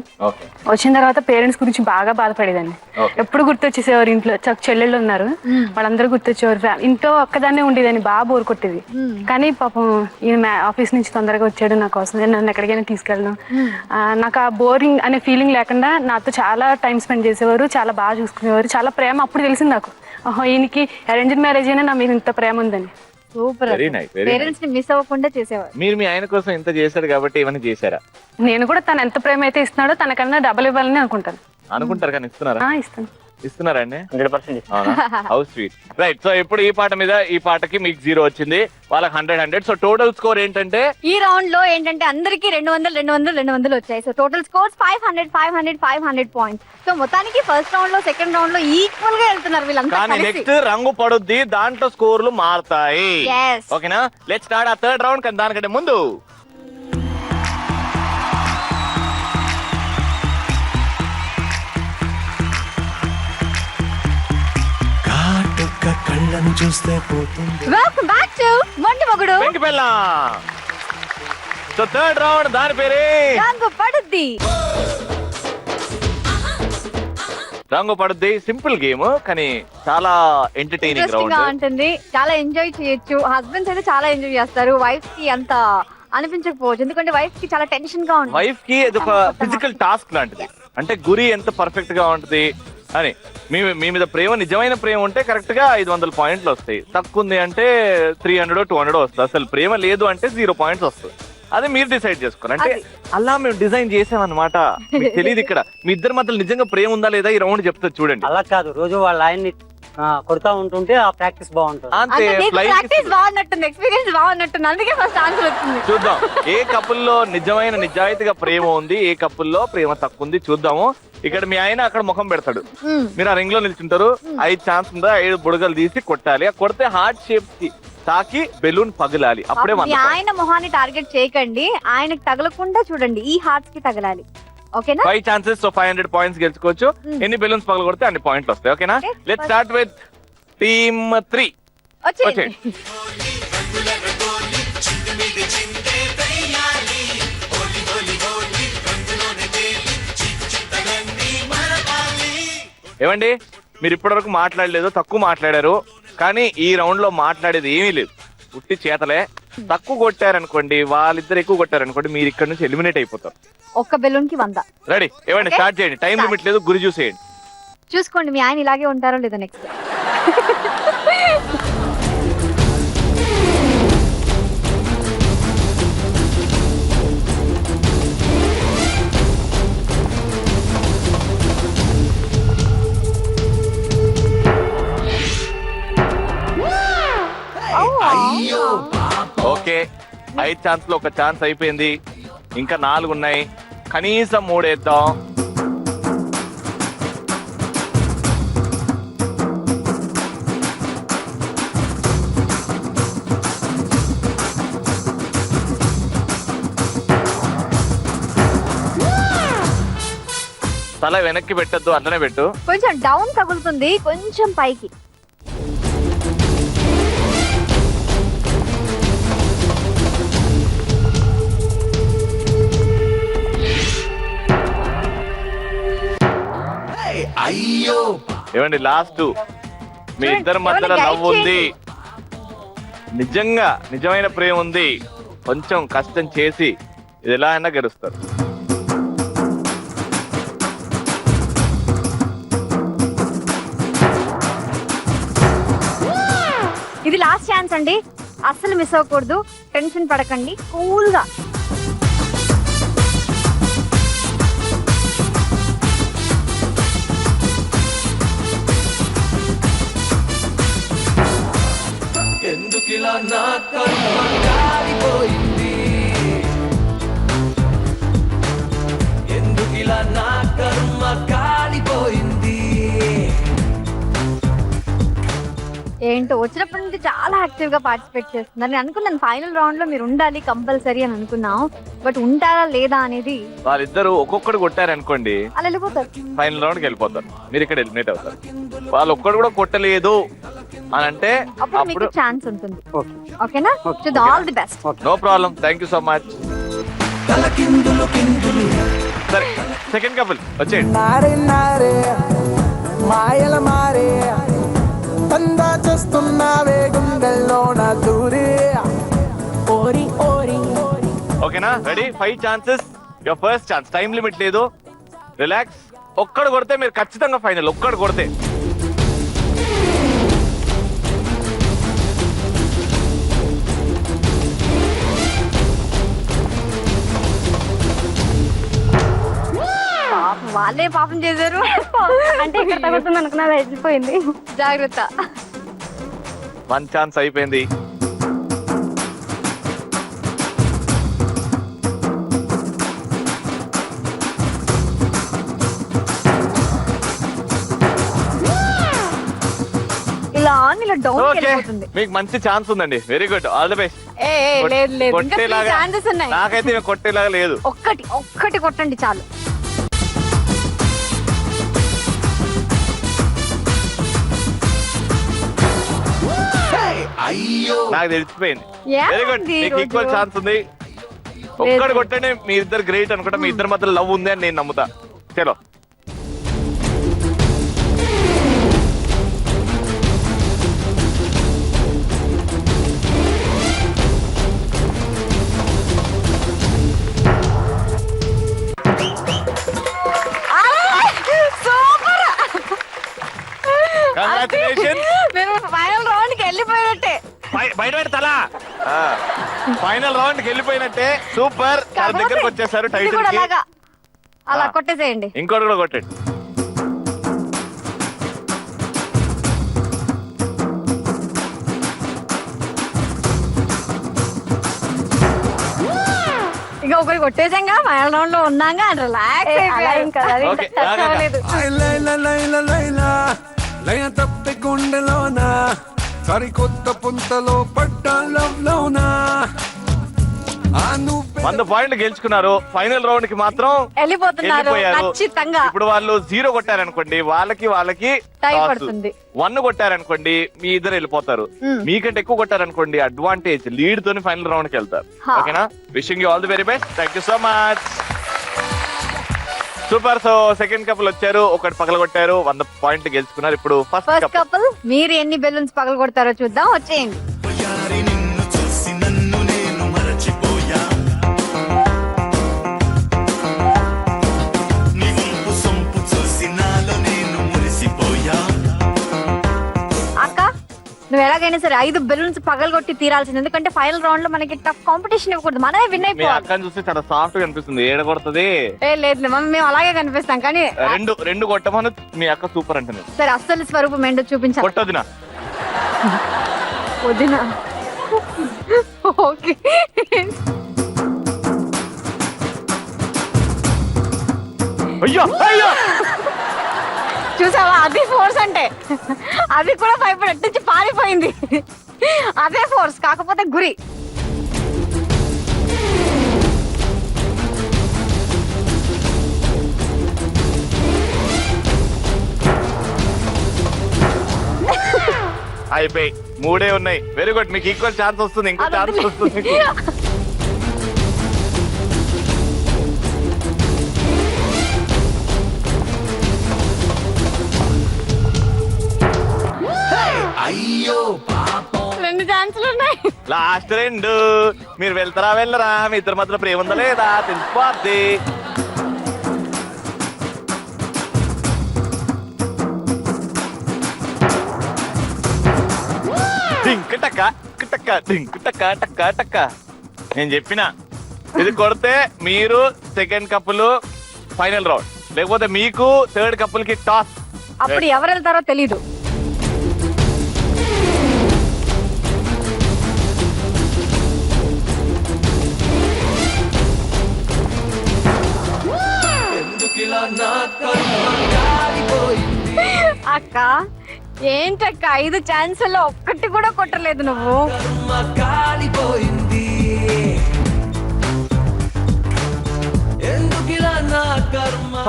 Speaker 8: వచ్చిన తర్వాత పేరెంట్స్ గురించి బాగా బాధపడేదాన్ని. ఎప్పుడు గుర్తొచ్చేసేవారు, ఇంట్లో చెల్లెళ్ళు ఉన్నారు, వాళ్ళందరూ గుర్తొచ్చేవారు. ఇంట్లో ఒక్కదాన్నే ఉండేదాన్ని, బాగా బోర్ కొట్టేది. కానీ పాపం ఈయన ఆఫీస్ నుంచి తొందరగా వచ్చాడు నా కోసం, నన్ను ఎక్కడికైనా తీసుకెళ్ళడం. నాకు ఆ బోరింగ్ అనే ఫీలింగ్ లేకుండా నాతో చాలా టైం స్పెండ్ చేసేవారు, చాలా బాగా చూసుకునేవారు, చాలా ప్రేమ. అప్పుడు తెలిసింది నాకు, ఈయనకి అరేంజ్డ్ మ్యారేజ్ అయినా నా మీద ఇంత ప్రేమ ఉందని.
Speaker 4: సూపర్. పేరెంట్స్ ని మిస్ అవ్వకుండా చేసేవారు.
Speaker 3: మీరు మీ ఆయన కోసం ఇంత చేశారు కాబట్టి ఏమైనా చేశారా?
Speaker 8: నేను కూడా తను ఎంత ప్రేమ అయితే ఇస్తున్నాడో తనకన్నా డబల్ ఇవ్వాలని అనుకుంటాను.
Speaker 3: అనుకుంటారు కానీ ఇస్తున్నారా? ఇస్తున్నారండి.
Speaker 7: 100%
Speaker 3: హౌ స్వీట్. రైట్. సో ఇప్పుడు ఈ పాట మీద ఈ పాటకి మీకు 0 వచ్చింది, వాళ్ళకి 100. సో టోటల్ స్కోర్ ఏంటంటే
Speaker 4: ఈ రౌండ్ లో ఏంటంటే అందరికి 200 వచ్చాయి. So total scores 500 points. So మొత్తానికి ఫస్ట్ రౌండ్ లో సెకండ్ రౌండ్ లో ఈక్వల్ గా వెళ్తున్నారు వీళ్ళంతా.
Speaker 3: కానీ నెక్స్ట్ రంగు పడుద్ది, దాంట్లో స్కోర్లు మారుతాయి. ఓకేనా? లెట్స్ స్టార్ట్ ఆ థర్డ్ రౌండ్. కానీ దానికంటే ముందు
Speaker 1: కళ్ళను చూస్తే పోతుంది.
Speaker 4: వెల్కమ్ బ్యాక్ టు మొండి మొగుడు
Speaker 3: వెంకి పెళ్ళాం. సో థర్డ్ రౌండ్, దాని పేరే
Speaker 4: రంగు పడుద్ది.
Speaker 3: రంగు పడుద్ది. సింపుల్ గేమ్ కానీ చాలా ఎంటర్టైనింగ్ రౌండ్
Speaker 4: ఉంటుంది, చాలా ఎంజాయ్ చేయొచ్చు. హస్బెండ్స్ అయితే చాలా ఎంజాయ్ చేస్తారు, వైఫ్ కి అంత అనిపించకపోవచ్చు, ఎందుకంటే వైఫ్ కి చాలా టెన్షన్ గా ఉంటుంది.
Speaker 3: వైఫ్ కి అది ఒక ఫిజికల్ టాస్క్ లాంటిది. అంటే గురి ఎంత పర్ఫెక్ట్ గా ఉంటది అని. మీ మీద ప్రేమ, నిజమైన ప్రేమ ఉంటే కరెక్ట్ గా 500 పాయింట్లు వస్తాయి. తక్కువ ఉంది అంటే 300 200 వస్తుంది. అసలు ప్రేమ లేదు అంటే 0 పాయింట్స్ వస్తుంది. అదే మీరు డిసైడ్ చేసుకోరు. అంటే అలా మేము డిజైన్ చేసామన్నమాట. మీకు తెలియదు ఇక్కడ మీ ఇద్దరి మధ్యలో నిజంగా ప్రేమ ఉందా లేదా ఈ రౌండ్ చెప్తారు చూడండి.
Speaker 11: అలా కాదు, రోజు వాళ్ళ ఆయన్ని కొడతా ఉంటుంటే ఆ ప్రాక్టీస్ బాగుంటుంది.
Speaker 3: అంతే,
Speaker 4: ప్రాక్టీస్ బాగున్నట్టుంది, ఎక్స్పీరియన్స్ బాగున్నట్టుంది, అందుకే ఫస్ట్ ఆన్సర్ వచ్చింది.
Speaker 3: చూద్దాం ఏ కపుల్లో నిజమైన నిజాయితీగా ప్రేమ ఉంది, ఏ కపుల్లో ప్రేమ తక్కువ ఉంది చూద్దాము. ఇక్కడ మీ ఆయన అక్కడ ముఖం పెడతాడు, మీరు ఆ రింగ్ లో నిల్చుంటారు. 5 ఛాన్స్ ఉందా, 7 బుడగలు తీసి కొట్టాలి. కొడితే హార్ట్ షేప్ కి తాకి బెలూన్ పగలాలి. అప్పుడే
Speaker 4: ఆయన మొహాన్ని టార్గెట్ చేయకండి, ఆయనకు తగలకుండా చూడండి, ఈ హార్ట్స్ కి తగలాలి. ఓకేనా?
Speaker 3: 5 ఛాన్సెస్, సో 500 పాయింట్స్ గెలుచుకోవచ్చు. ఎన్ని బెలూన్స్ పగల కొడితే అన్ని పాయింట్లు వస్తాయి. ఓకేనా? Let's start with team 3. వచ్చేయండి. ఏమండి, మీరు ఇప్పటివరకు మాట్లాడలేదు, తక్కువ మాట్లాడారు. కానీ ఈ రౌండ్ లో మాట్లాడేది ఏమీ లేదు, ఉట్టి చేతలే. తక్కువ కొట్టారనుకోండి, వాళ్ళిద్దరు ఎక్కువ కొట్టారనుకోండి, మీరు ఇక్కడ నుంచి ఎలిమినేట్ అయిపోతారు.
Speaker 4: ఒక్క బెలూన్ కి 100.
Speaker 3: రెడీ? ఏమండి, స్టార్ట్ చేయండి. టైం లిమిట్ లేదు, గురి చూసేయండి.
Speaker 4: చూసుకోండి మీ ఆయన ఇలాగే ఉంటారో లేదో నెక్స్ట్.
Speaker 3: ఓకే, 5 ఛాన్స్ లో 1 ఛాన్స్ అయిపోయింది, ఇంకా 4 ఉన్నాయి. కనీసం 3 వేద్దాం. తల వెనక్కి పెట్టద్దు, అట్లనే పెట్టు.
Speaker 4: కొంచెం డౌన్ తగులుతుంది, కొంచెం పైకి.
Speaker 3: ఏమండి, లాస్ట్ మీ ఇద్దరి మధ్యలో నవ్వు ఉంది, నిజంగా నిజమైన ప్రేమ ఉంది. కొంచెం కష్టం చేసి ఇది ఎలా అయినా గెలుస్తారు.
Speaker 4: ఇది లాస్ట్ ఛాన్స్ అండి, అస్సలు మిస్ అవ్వకూడదు. టెన్షన్ పడకండి, కూల్ గా.
Speaker 1: నా కర్మ కాలిపోయింది ఎందుకిలా నా కర్మ కాలిపోయింది
Speaker 4: ఏంటో వచ్చినప్పటి నుంచి చాలా యాక్టివ్ గా పార్టిసిపేట్ చేస్తున్నారు. నేను అనుకున్నాను ఫైనల్ రౌండ్ లో మీరు ఉండాలి కంపల్సరీ అని అనుకున్నాం, బట్ ఉంటారా లేదా అనేది.
Speaker 3: వాళ్ళిద్దరు ఒక్కొక్కడు కొట్టారనుకోండి
Speaker 4: అలా వెళ్ళిపోతారు.
Speaker 3: ఫైనల్ రౌండ్ కి వెళ్ళిపోతారు, మీరు ఇక్కడ ఎలిమినేట్ అవుతారు. వాళ్ళు ఒక్కడు కూడా కొట్టలేదు అని అంటే
Speaker 4: అప్పుడు మీకు
Speaker 3: అప్పుడు
Speaker 4: ఛాన్స్ ఉంటుంది. ఓకేనా? All the best.
Speaker 3: No problem, thank you so much. సరే సెకండ్ కపుల్ వచ్చేయండి.
Speaker 5: నారే నారే మాయల మారే తందా చేస్తున్నావే గుండెల్లో నా దూరే
Speaker 6: ఓరి ఓరి
Speaker 3: ఓకేనా? Ready? 5 chances, your first chance. Time limit లేదు, రిలాక్స్. ఒక్కడు కొడితే మీరు ఖచ్చితంగా ఫైనల్. ఒక్కడు కొడితే
Speaker 4: వాళ్ళే పాపం చేశారు.
Speaker 10: అంటే ఇక్కడ తగ్గుతుంది అనుకున్నా వెళ్ళిపోయింది.
Speaker 4: జాగ్రత్త.
Speaker 3: 1 ఛాన్స్ అయిపోయింది.
Speaker 4: ఇలా డౌన్
Speaker 3: ఓకే,
Speaker 4: వెళ్ళిపోతుంది.
Speaker 3: మీకు మంచి ఛాన్స్ ఉందండి. Very good, all the best.
Speaker 4: లేదు లేదు, ఇంకా
Speaker 3: కొట్టేలాగా
Speaker 4: ఛాన్సెస్ ఉన్నాయి.
Speaker 3: నాకైతే ఇక కొట్టేలాగా లేదు.
Speaker 4: ఒక్కటి కొట్టండి చాలు.
Speaker 3: నాకు తెలిసిపోయింది.
Speaker 4: Yeah,
Speaker 3: వెరీ గుడ్,
Speaker 4: ఈ
Speaker 3: మీకు
Speaker 4: రోజు.
Speaker 3: ఈక్వల్ ఛాన్స్ ఉంది. ఒక్కడు కొట్టండి, మీ ఇద్దరు గ్రేట్ అనుకుంటా. మీ ఇద్దరి మధ్యలో లవ్ ఉంది అని నేను నమ్ముతా. చలో కంగ్రాచులేషన్స్.
Speaker 4: మీరు ఫైనల్ రౌండ్ కి వెళ్ళిపోయినట్టే.
Speaker 3: బయట తలా ఫైనల్ రౌండ్ కి వెళ్ళిపోయినట్టే. సూపర్, తన దగ్గరకు వచ్చేసారు
Speaker 4: ఇది
Speaker 3: టైటిల్
Speaker 4: కూడా
Speaker 3: కి.
Speaker 4: అలాగా అలా కొట్టేసేయండి.
Speaker 3: ఇంకోటి కూడా కొట్టండి.
Speaker 4: ఇంకా ఒకటి కొట్టేసాంగా, ఫైనల్ రౌండ్ లో ఉన్నాగా, రిలాక్స్
Speaker 3: ఓకే,
Speaker 4: అవ్వలేదు.
Speaker 5: లైలా లైలా లైలా లయ తప్పి గుండెలోనా సరికొత్త పుంతలో పడ్డా లవ్ లోనా
Speaker 3: 100 పాయింట్లు గెలుచుకున్నారు. ఫైనల్ రౌండ్ కి మాత్రం
Speaker 4: వెళ్ళిపోతున్నారు
Speaker 3: వెళ్ళిపోయారు.
Speaker 4: ఖచ్చితంగా.
Speaker 3: ఇప్పుడు వాళ్ళు 0 కొట్టారనుకోండి, వాళ్ళకి
Speaker 4: టై పడుతుంది.
Speaker 3: 1 కొట్టారనుకోండి, మీ ఇద్దరు వెళ్ళిపోతారు. మీకంటే ఎక్కువ కొట్టారనుకోండి, అడ్వాంటేజ్ లీడ్ తోని ఫైనల్ రౌండ్ కి వెళ్తారు. ఓకేనా? Wishing you all the very best. Thank you so much. Super. So second couple వచ్చారు, ఒకటి పగల కొట్టారు, 100 పాయింట్లు గెలుచుకున్నారు. ఇప్పుడు ఫస్ట్ కపుల్.
Speaker 4: కపుల్ మీరు ఎన్ని బెలూన్స్ పగల కొడతారో చూద్దాం, వచ్చేయండి.
Speaker 1: నిన్ను చూసి నన్ను నేను మరచిపోయా నీ వంపు సొంపు చూసి నాలో నేను మురిసిపోయా
Speaker 4: అక్క, నువ్వు ఎలాగైనా సరే 5 బెలూన్స్ పగల కొట్టి తీరాల్సింది. ఎందుకంటే ఫైనల్ రౌండ్ లో మనకి టఫ్ కాంపిటీషన్ ఇవ్వకూడదు, మనమే విన్
Speaker 3: మీ
Speaker 4: అయిపోవాలి.
Speaker 3: అక్కని చూస్తే చాలా సాఫ్ట్ గా కనిపిస్తుంది. ఏడ కొడుతుంది?
Speaker 4: లేదు మేము అలాగే కనిపిస్తాం, కానీ
Speaker 3: రెండు కొట్టమని మీ అక్క సూపర్ అంటుంది.
Speaker 4: సరే అస్సలు స్వరూపం ఏంటో చూపించాలి.
Speaker 3: కొట్టొద్దునా?
Speaker 4: వదినా ఓకే.
Speaker 3: అయ్యో అయ్యో,
Speaker 4: చూసావా, అది ఫోర్స్ అంటే. అది కూడా భయపడి పారిపోయింది. అదే ఫోర్స్, కాకపోతే గురి.
Speaker 3: అయిపోయి 3 ఉన్నాయి. వెరీ గుడ్, మీకు ఈక్వల్ ఛాన్స్ వస్తుంది. ఇంకో ఛాన్స్ వస్తుంది మీకు.
Speaker 1: అయ్యో పాపం
Speaker 4: 2 ఛాన్సులు ఉన్నాయి.
Speaker 3: లాస్ట్ 2. మీరు వెళ్తారా వెళ్ళరా? మీ ఇద్దరి మధ్యలో ప్రేమ ఉందా లేదా తెలిసిపోద్ది. నేను చెప్పిన ఇది కొడితే మీరు సెకండ్ కప్పులు ఫైనల్ రౌండ్, లేకపోతే మీకు థర్డ్ కప్పుల్ కి టాస్.
Speaker 4: అప్పుడు ఎవరు వెళ్తారో తెలీదు. అక్క ఏంటక్క 5 ఛాన్సుల్లో ఒక్కటి కూడా కొట్టలేదు నువ్వు.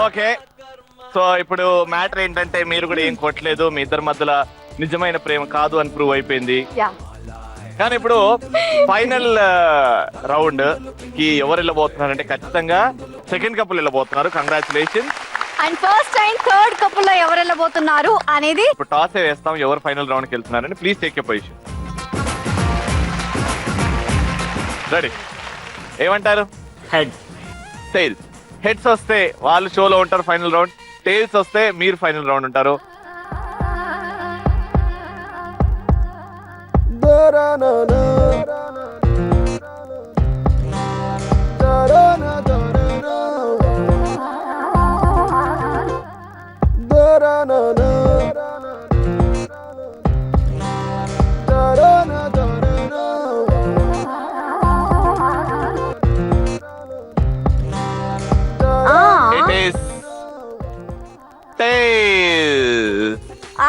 Speaker 3: ఓకే, సో ఇప్పుడు మ్యాటర్ ఏంటంటే మీరు కూడా ఏం కొట్టలేదు, మీ ఇద్దరి మధ్యలో నిజమైన ప్రేమ కాదు అని ప్రూవ్ అయిపోయింది.
Speaker 4: యా
Speaker 3: కానీ ఇప్పుడు ఫైనల్ రౌండ్ కి ఎవరు వెళ్ళబోతున్నారంటే ఖచ్చితంగా సెకండ్ కపుల్ వెళ్ళబోతున్నారు. Congratulation.
Speaker 4: And first and third couple లో ఎవరు వెళ్ళబోతున్నారు అనేది
Speaker 3: ఇప్పుడు టాస్ వేస్తాం ఎవరు ఫైనల్ రౌండ్ కి వెళ్తున్నారని. Please take you position. Ready? ఏమంటారు?
Speaker 7: హెడ్.
Speaker 3: టైల్స్. హెడ్స్ వస్తే వాళ్ళు షోలో ఉంటారు ఫైనల్ రౌండ్, టైల్స్ వస్తే మీరు ఫైనల్ రౌండ్ ఉంటారు. It is tails.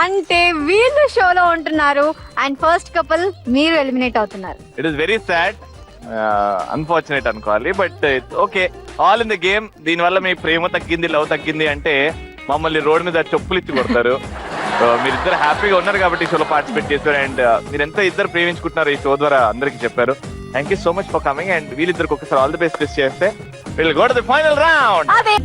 Speaker 4: అంటే వీళ్ళు షోలో ఉంటున్నారు అండ్ ఫస్ట్ కపుల్ మీరు ఎలిమినేట్ అవుతున్నారు.
Speaker 3: It is very sad, unfortunate అనుకోవాలి, but okay, all in the game. దీని వల్ల మీ ప్రేమ తగ్గింది, లవ్ తగ్గింది అంటే మమ్మల్ని రోడ్ మీద చెప్పులు ఇచ్చి కొడతారు. మీరిద్దరు హ్యాపీగా ఉన్నారు కాబట్టి ఈ షోలో పార్టిసిపేట్ చేశారు అండ్ మీరెంత ఇద్దరు ప్రేమించుకుంటున్నారు ఈ షో ద్వారా అందరికి చెప్పారు. Thank you so much for coming and వీళ్ళిద్దరికి ఒకసారి ఆల్ ది బెస్ట్ విష్ చేస్తే will go to the final round.
Speaker 4: అదే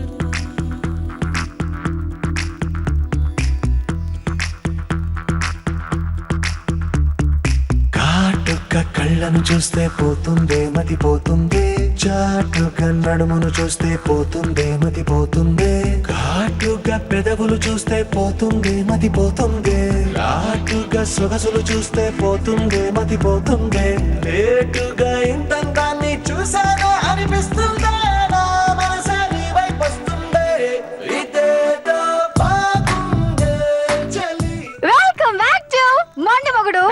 Speaker 1: కాటుక కళ్ళను చూస్తే పోతుందే మతి పోతుందే, చాటుగా నడుమును చూస్తే పోతుందే మతి పోతుందే, ఘాటుగా పెదవులు చూస్తే పోతుందే మతి పోతుందే, ఘాటుగా సొగసులు చూస్తే పోతుందే మతి పోతుందే, లేటుగా ఇంతంతాన్ని చూసాను అనిపిస్తుందే, నా మనసే నీ వైపు వస్తుందే, ఇదేదో బాగుందే చలి.
Speaker 4: వెల్కమ్ బ్యాక్ టు మొండి మొగుడు.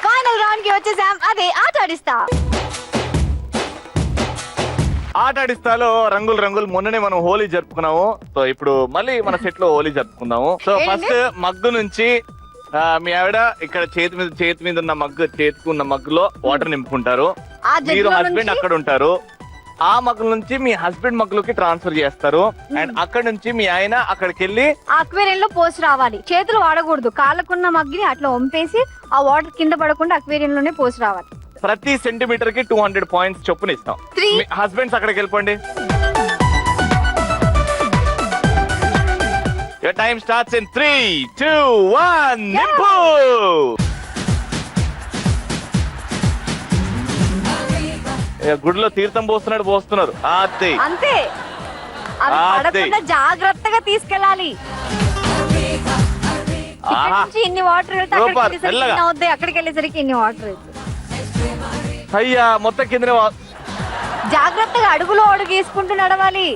Speaker 4: ఫైనల్ రౌండ్ కి వచ్చేసాం. అదే ఆట ఆడిస్తా.
Speaker 3: ఆట ఆడిస్తాలో రంగులు రంగులు. మొన్ననే మనం హోలీ జరుపుకున్నాము, సో ఇప్పుడు మళ్ళీ మన సెట్ లో హోలీ జరుపుకుందాము. సో ఫస్ట్ మగ్గు నుంచి మీ ఆవిడ ఇక్కడ చేతి మీద ఉన్న మగ్గు, చేతికి ఉన్న మగ్గులో వాటర్ నింపుకుంటారు. మీరు హస్బెండ్ అక్కడ ఉంటారు. ఆ మగ్గుల నుంచి మీ హస్బెండ్ మగ్గులోకి ట్రాన్స్ఫర్ చేస్తారు అండ్ అక్కడ నుంచి మీ ఆయన అక్కడికి వెళ్ళి
Speaker 4: అక్వేరియం లో పోసి రావాలి. చేతులు వాడకూడదు. కాళ్ళకున్న మగ్గిని అట్లా వంపేసి ఆ వాటర్ కింద పడకుండా అక్వేరియం లోనే పోసి రావాలి.
Speaker 3: ప్రతి సెంటీమీటర్ కి 200 పాయింట్స్ చొప్పున ఇస్తాం. మీ హస్బెండ్స్ అక్కడికి వెళ్ళిపోండి. Your time starts in 3, 2, 1. నింపు. గుడిలో తీర్థం పోస్తున్నారు.
Speaker 4: అంతే. అవి పడకుండా జాగ్రత్తగా తీసుకెళ్ళాలి. ఇక్కడ నుంచి ఇన్ని వాటర్ వెళ్తే అక్కడికి వెళ్ళేసరికి ఇన్ని వాటర్ వెళ్తాయి.
Speaker 3: అయ్యా మొత్తం కింద
Speaker 4: జాగ్రత్తగా అడుగులో అడుగు వేసుకుంటూ నడవాలి.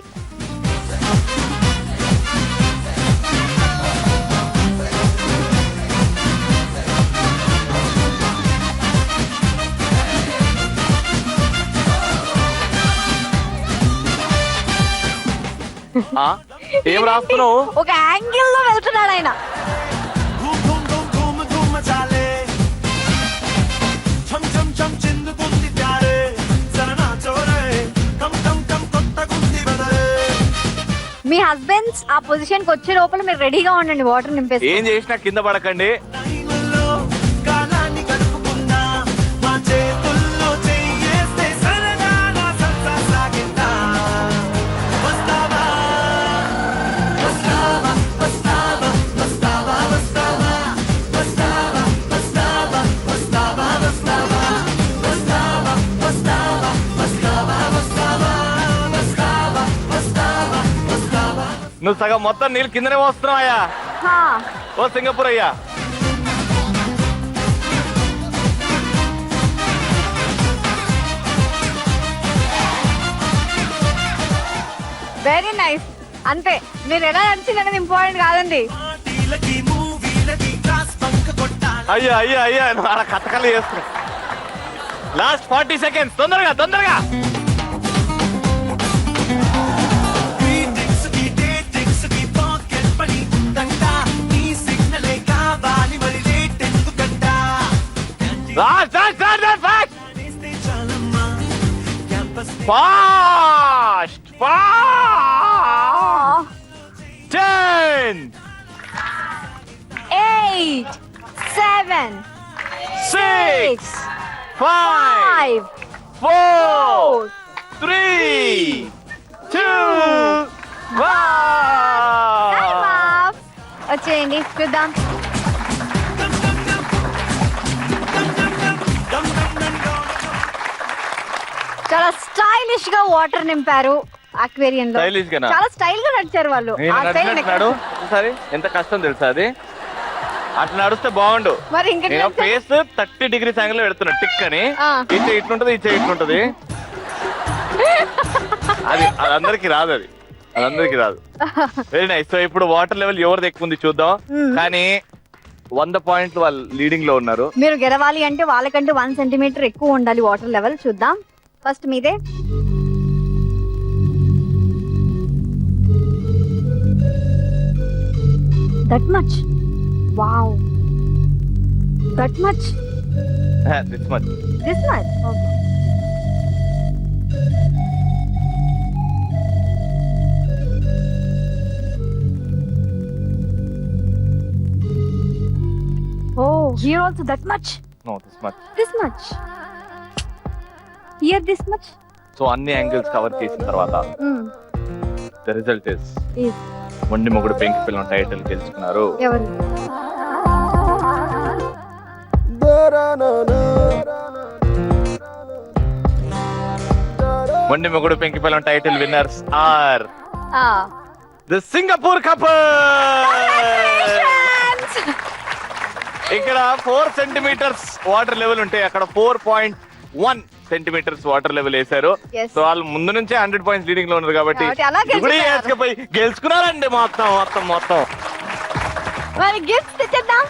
Speaker 3: ఏం రాస్తున్నావు?
Speaker 4: ఒక యాంగిల్ లో వెళ్తున్నాడు ఆయన. మీ హస్బెండ్స్ ఆ పొజిషన్ కి వచ్చే లోపల మీరు రెడీగా ఉండండి. వాటర్ నింపేసి
Speaker 3: ఏం చేసినా కింద పడకండి. నువ్వు సగం మొత్తం నీళ్ళు కిందనే పోస్తున్నావయ్యా. ఓ సింగపూర్ అయ్యా.
Speaker 4: Very nice. అంతే, మీరు ఎలా నడిచింది అనేది ఇంపార్టెంట్ కాదండి.
Speaker 3: అయ్యా నువ్వు అలా కథకలు చేస్తున్నా. Last 40 seconds. తొందరగా ఫాస్ట్ 10
Speaker 4: 8 7
Speaker 3: 6 5
Speaker 4: 5
Speaker 3: 4 3 2 1
Speaker 4: వచ్చేయండి చూద్దాం. చాలా స్టైలిష్ గా వాటర్ నింపారు అక్వేరియం లో.
Speaker 3: Stylish గానా?
Speaker 4: చాలా స్టైల్ గా నడిచారు వాళ్ళు.
Speaker 3: నేను
Speaker 4: ఆ style
Speaker 3: నడిచినట్టున్నాడు ఒకసారి. ఎంత కష్టం తెలుసా అది? అట్లా నడిస్తే బాగుండు.
Speaker 4: మరి ఇంక
Speaker 3: నేను ఫేస్ 30 డిగ్రీస్ యాంగిల్ లో పెడుతున్నా టిక్ అని.
Speaker 4: ఆ.
Speaker 3: ఇచ్చే ఇట్లుంటది, ఇచ్చే ఇట్లుంటది. అది అందరికి రాదు, అది అందరికి రాదు. Very nice. సో ఇప్పుడు వాటర్ లెవెల్ ఎవరిది ఎక్కువ ఉంది చూద్దాం. కానీ 100 పాయింట్లు వాళ్ళు లీడింగ్ లో ఉన్నారు.
Speaker 4: మీరు గెలవాలి అంటే వాళ్ళకంటే 1 సెంటీమీటర్ ఎక్కువ ఉండాలి వాటర్ లెవెల్. చూద్దాం. ఫస్ట్ మీదే. That much. Wow, that much.
Speaker 3: This much.
Speaker 4: This much. Okay. Oh, here also that much.
Speaker 3: No this much.
Speaker 4: This much. Here this much.
Speaker 3: So అన్ని యాంగిల్స్ కవర్ చేసిన తర్వాత ద రిజల్ట్ ఇస్
Speaker 4: Is
Speaker 3: మొండి Mogudu Penki Pellam title గెలుచుకున్నారు.
Speaker 4: ఎవరు?
Speaker 3: మొండి Mogudu Penki Pellam title winners are
Speaker 4: Ah.
Speaker 3: The Singapore couple. ఇక్కడ 4 centimetres water level ఉంటే అక్కడ 4.1 సెంటీమీటర్స్ వాటర్ లెవెల్ వేశారు.
Speaker 4: Yes.
Speaker 3: సో వాళ్ళు ముందు నుంచే 100 పాయింట్స్ లీడింగ్ లో ఉన్నారు కాబట్టి
Speaker 4: కాబట్టి అలా
Speaker 3: ఇప్పుడు
Speaker 4: గెలుచుకున్నారు.
Speaker 3: ఏసుకుపోయి గెలుచుకున్నారండి మొత్తం మొత్తం మొత్తం.
Speaker 4: మరి గిఫ్ట్స్ తెచ్చేద్దాం.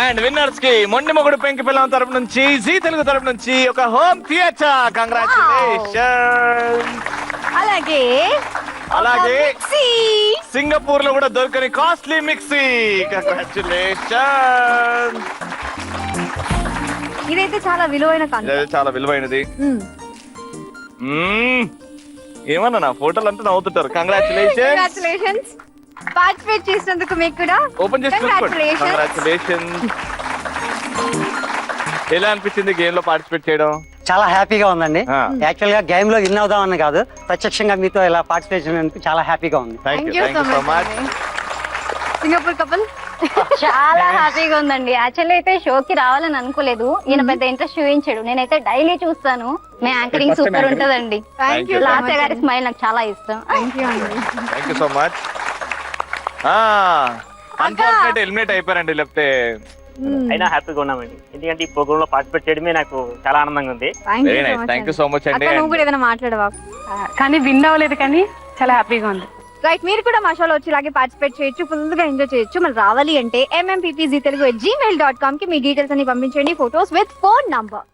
Speaker 3: అండ్ విన్నర్స్ కి మొండి మొగుడు పెంకి పిల్లం తరపు నుంచి, జీ తెలుగు తరపు నుంచి ఒక హోమ్ థియేటర్. కంగ్రాచులేషన్.
Speaker 4: అలాగే
Speaker 3: అలాగే
Speaker 4: మిక్సీ.
Speaker 3: సింగపూర్ లో కూడా దొరకని కాస్ట్లీ మిక్సీ. కంగ్రాచులేషన్.
Speaker 4: ఇదైతే చాలా విలువైన కానుక.
Speaker 3: ఇది చాలా విలువైనది. ఏమన్నా నా ఫోటోలు అంతా నవ్వుతుంటారు. కంగ్రాచులేషన్.
Speaker 4: కంగ్రాచులేషన్స్. పార్టిసిపేట్ చేసినందుకు మీకు కూడా
Speaker 3: ఓపెన్ చేసి
Speaker 4: కంగ్రాచులేషన్స్.
Speaker 3: కంగ్రాచులేషన్. ఎలా అనిపించింది గేమ్ లో పార్టిసిపేట్ చేయడం?
Speaker 11: చాలా హ్యాపీగా ఉందండి.
Speaker 3: ఆ.
Speaker 11: యాక్చువల్ గా గేమ్ లో విన్ అవుదామని కాదు, ప్రత్యక్షంగా మీతో ఇలా పార్టిసిపేట్ చేయడానికి చాలా హ్యాపీగా ఉంది.
Speaker 3: Thank
Speaker 4: Thank
Speaker 3: you
Speaker 4: you so much.
Speaker 10: Singapore couple చాలా హ్యాపీగా ఉందండి. యాక్చువల్లీ అయితే షోకి రావాలని అనుకోలేదు. ఈయన పెద్ద ఇంట్రెస్ట్ చూపించాడు. నేనైతే డైలీ చూస్తాను. మీ యాంకరింగ్ సూపర్ ఉంటదండి.
Speaker 4: Thank you.
Speaker 10: లాస్య గారి స్మైల్ నాకు చాలా ఇష్టం.
Speaker 4: థ్యాంక్ యూ అండి.
Speaker 3: Thank you so much. Unfortunate eliminate అయిపోయారండి. లేకపోతే
Speaker 7: అయినా హ్యాపీగా ఉన్నామండి. ఎందుకంటే ఈ ప్రోగ్రామ్ లో పార్టిసిపేట్ చేయడమే నాకు చాలా ఆనందంగా ఉంది.
Speaker 3: Very nice. Thank you so much అండి.
Speaker 4: అక్క నువ్వు కూడా ఏదైనా మాట్లాడవా?
Speaker 8: కానీ విన్ అవ్వలేదు, కానీ చాలా హ్యాపీగా ఉంది.
Speaker 4: రైట్, మీరు కూడా మా షోలో వచ్చి ఇలాగే పార్టిసిపేట్ చేయొచ్చు, ఫుల్ గా ఎంజాయ్ చేయొచ్చు. మరి రావాలి అంటే mmppztelugu@gmail.com కి మీ డీటెయిల్స్ అన్ని పంపించండి, ఫోటోస్ విత్ ఫోన్ నంబర్.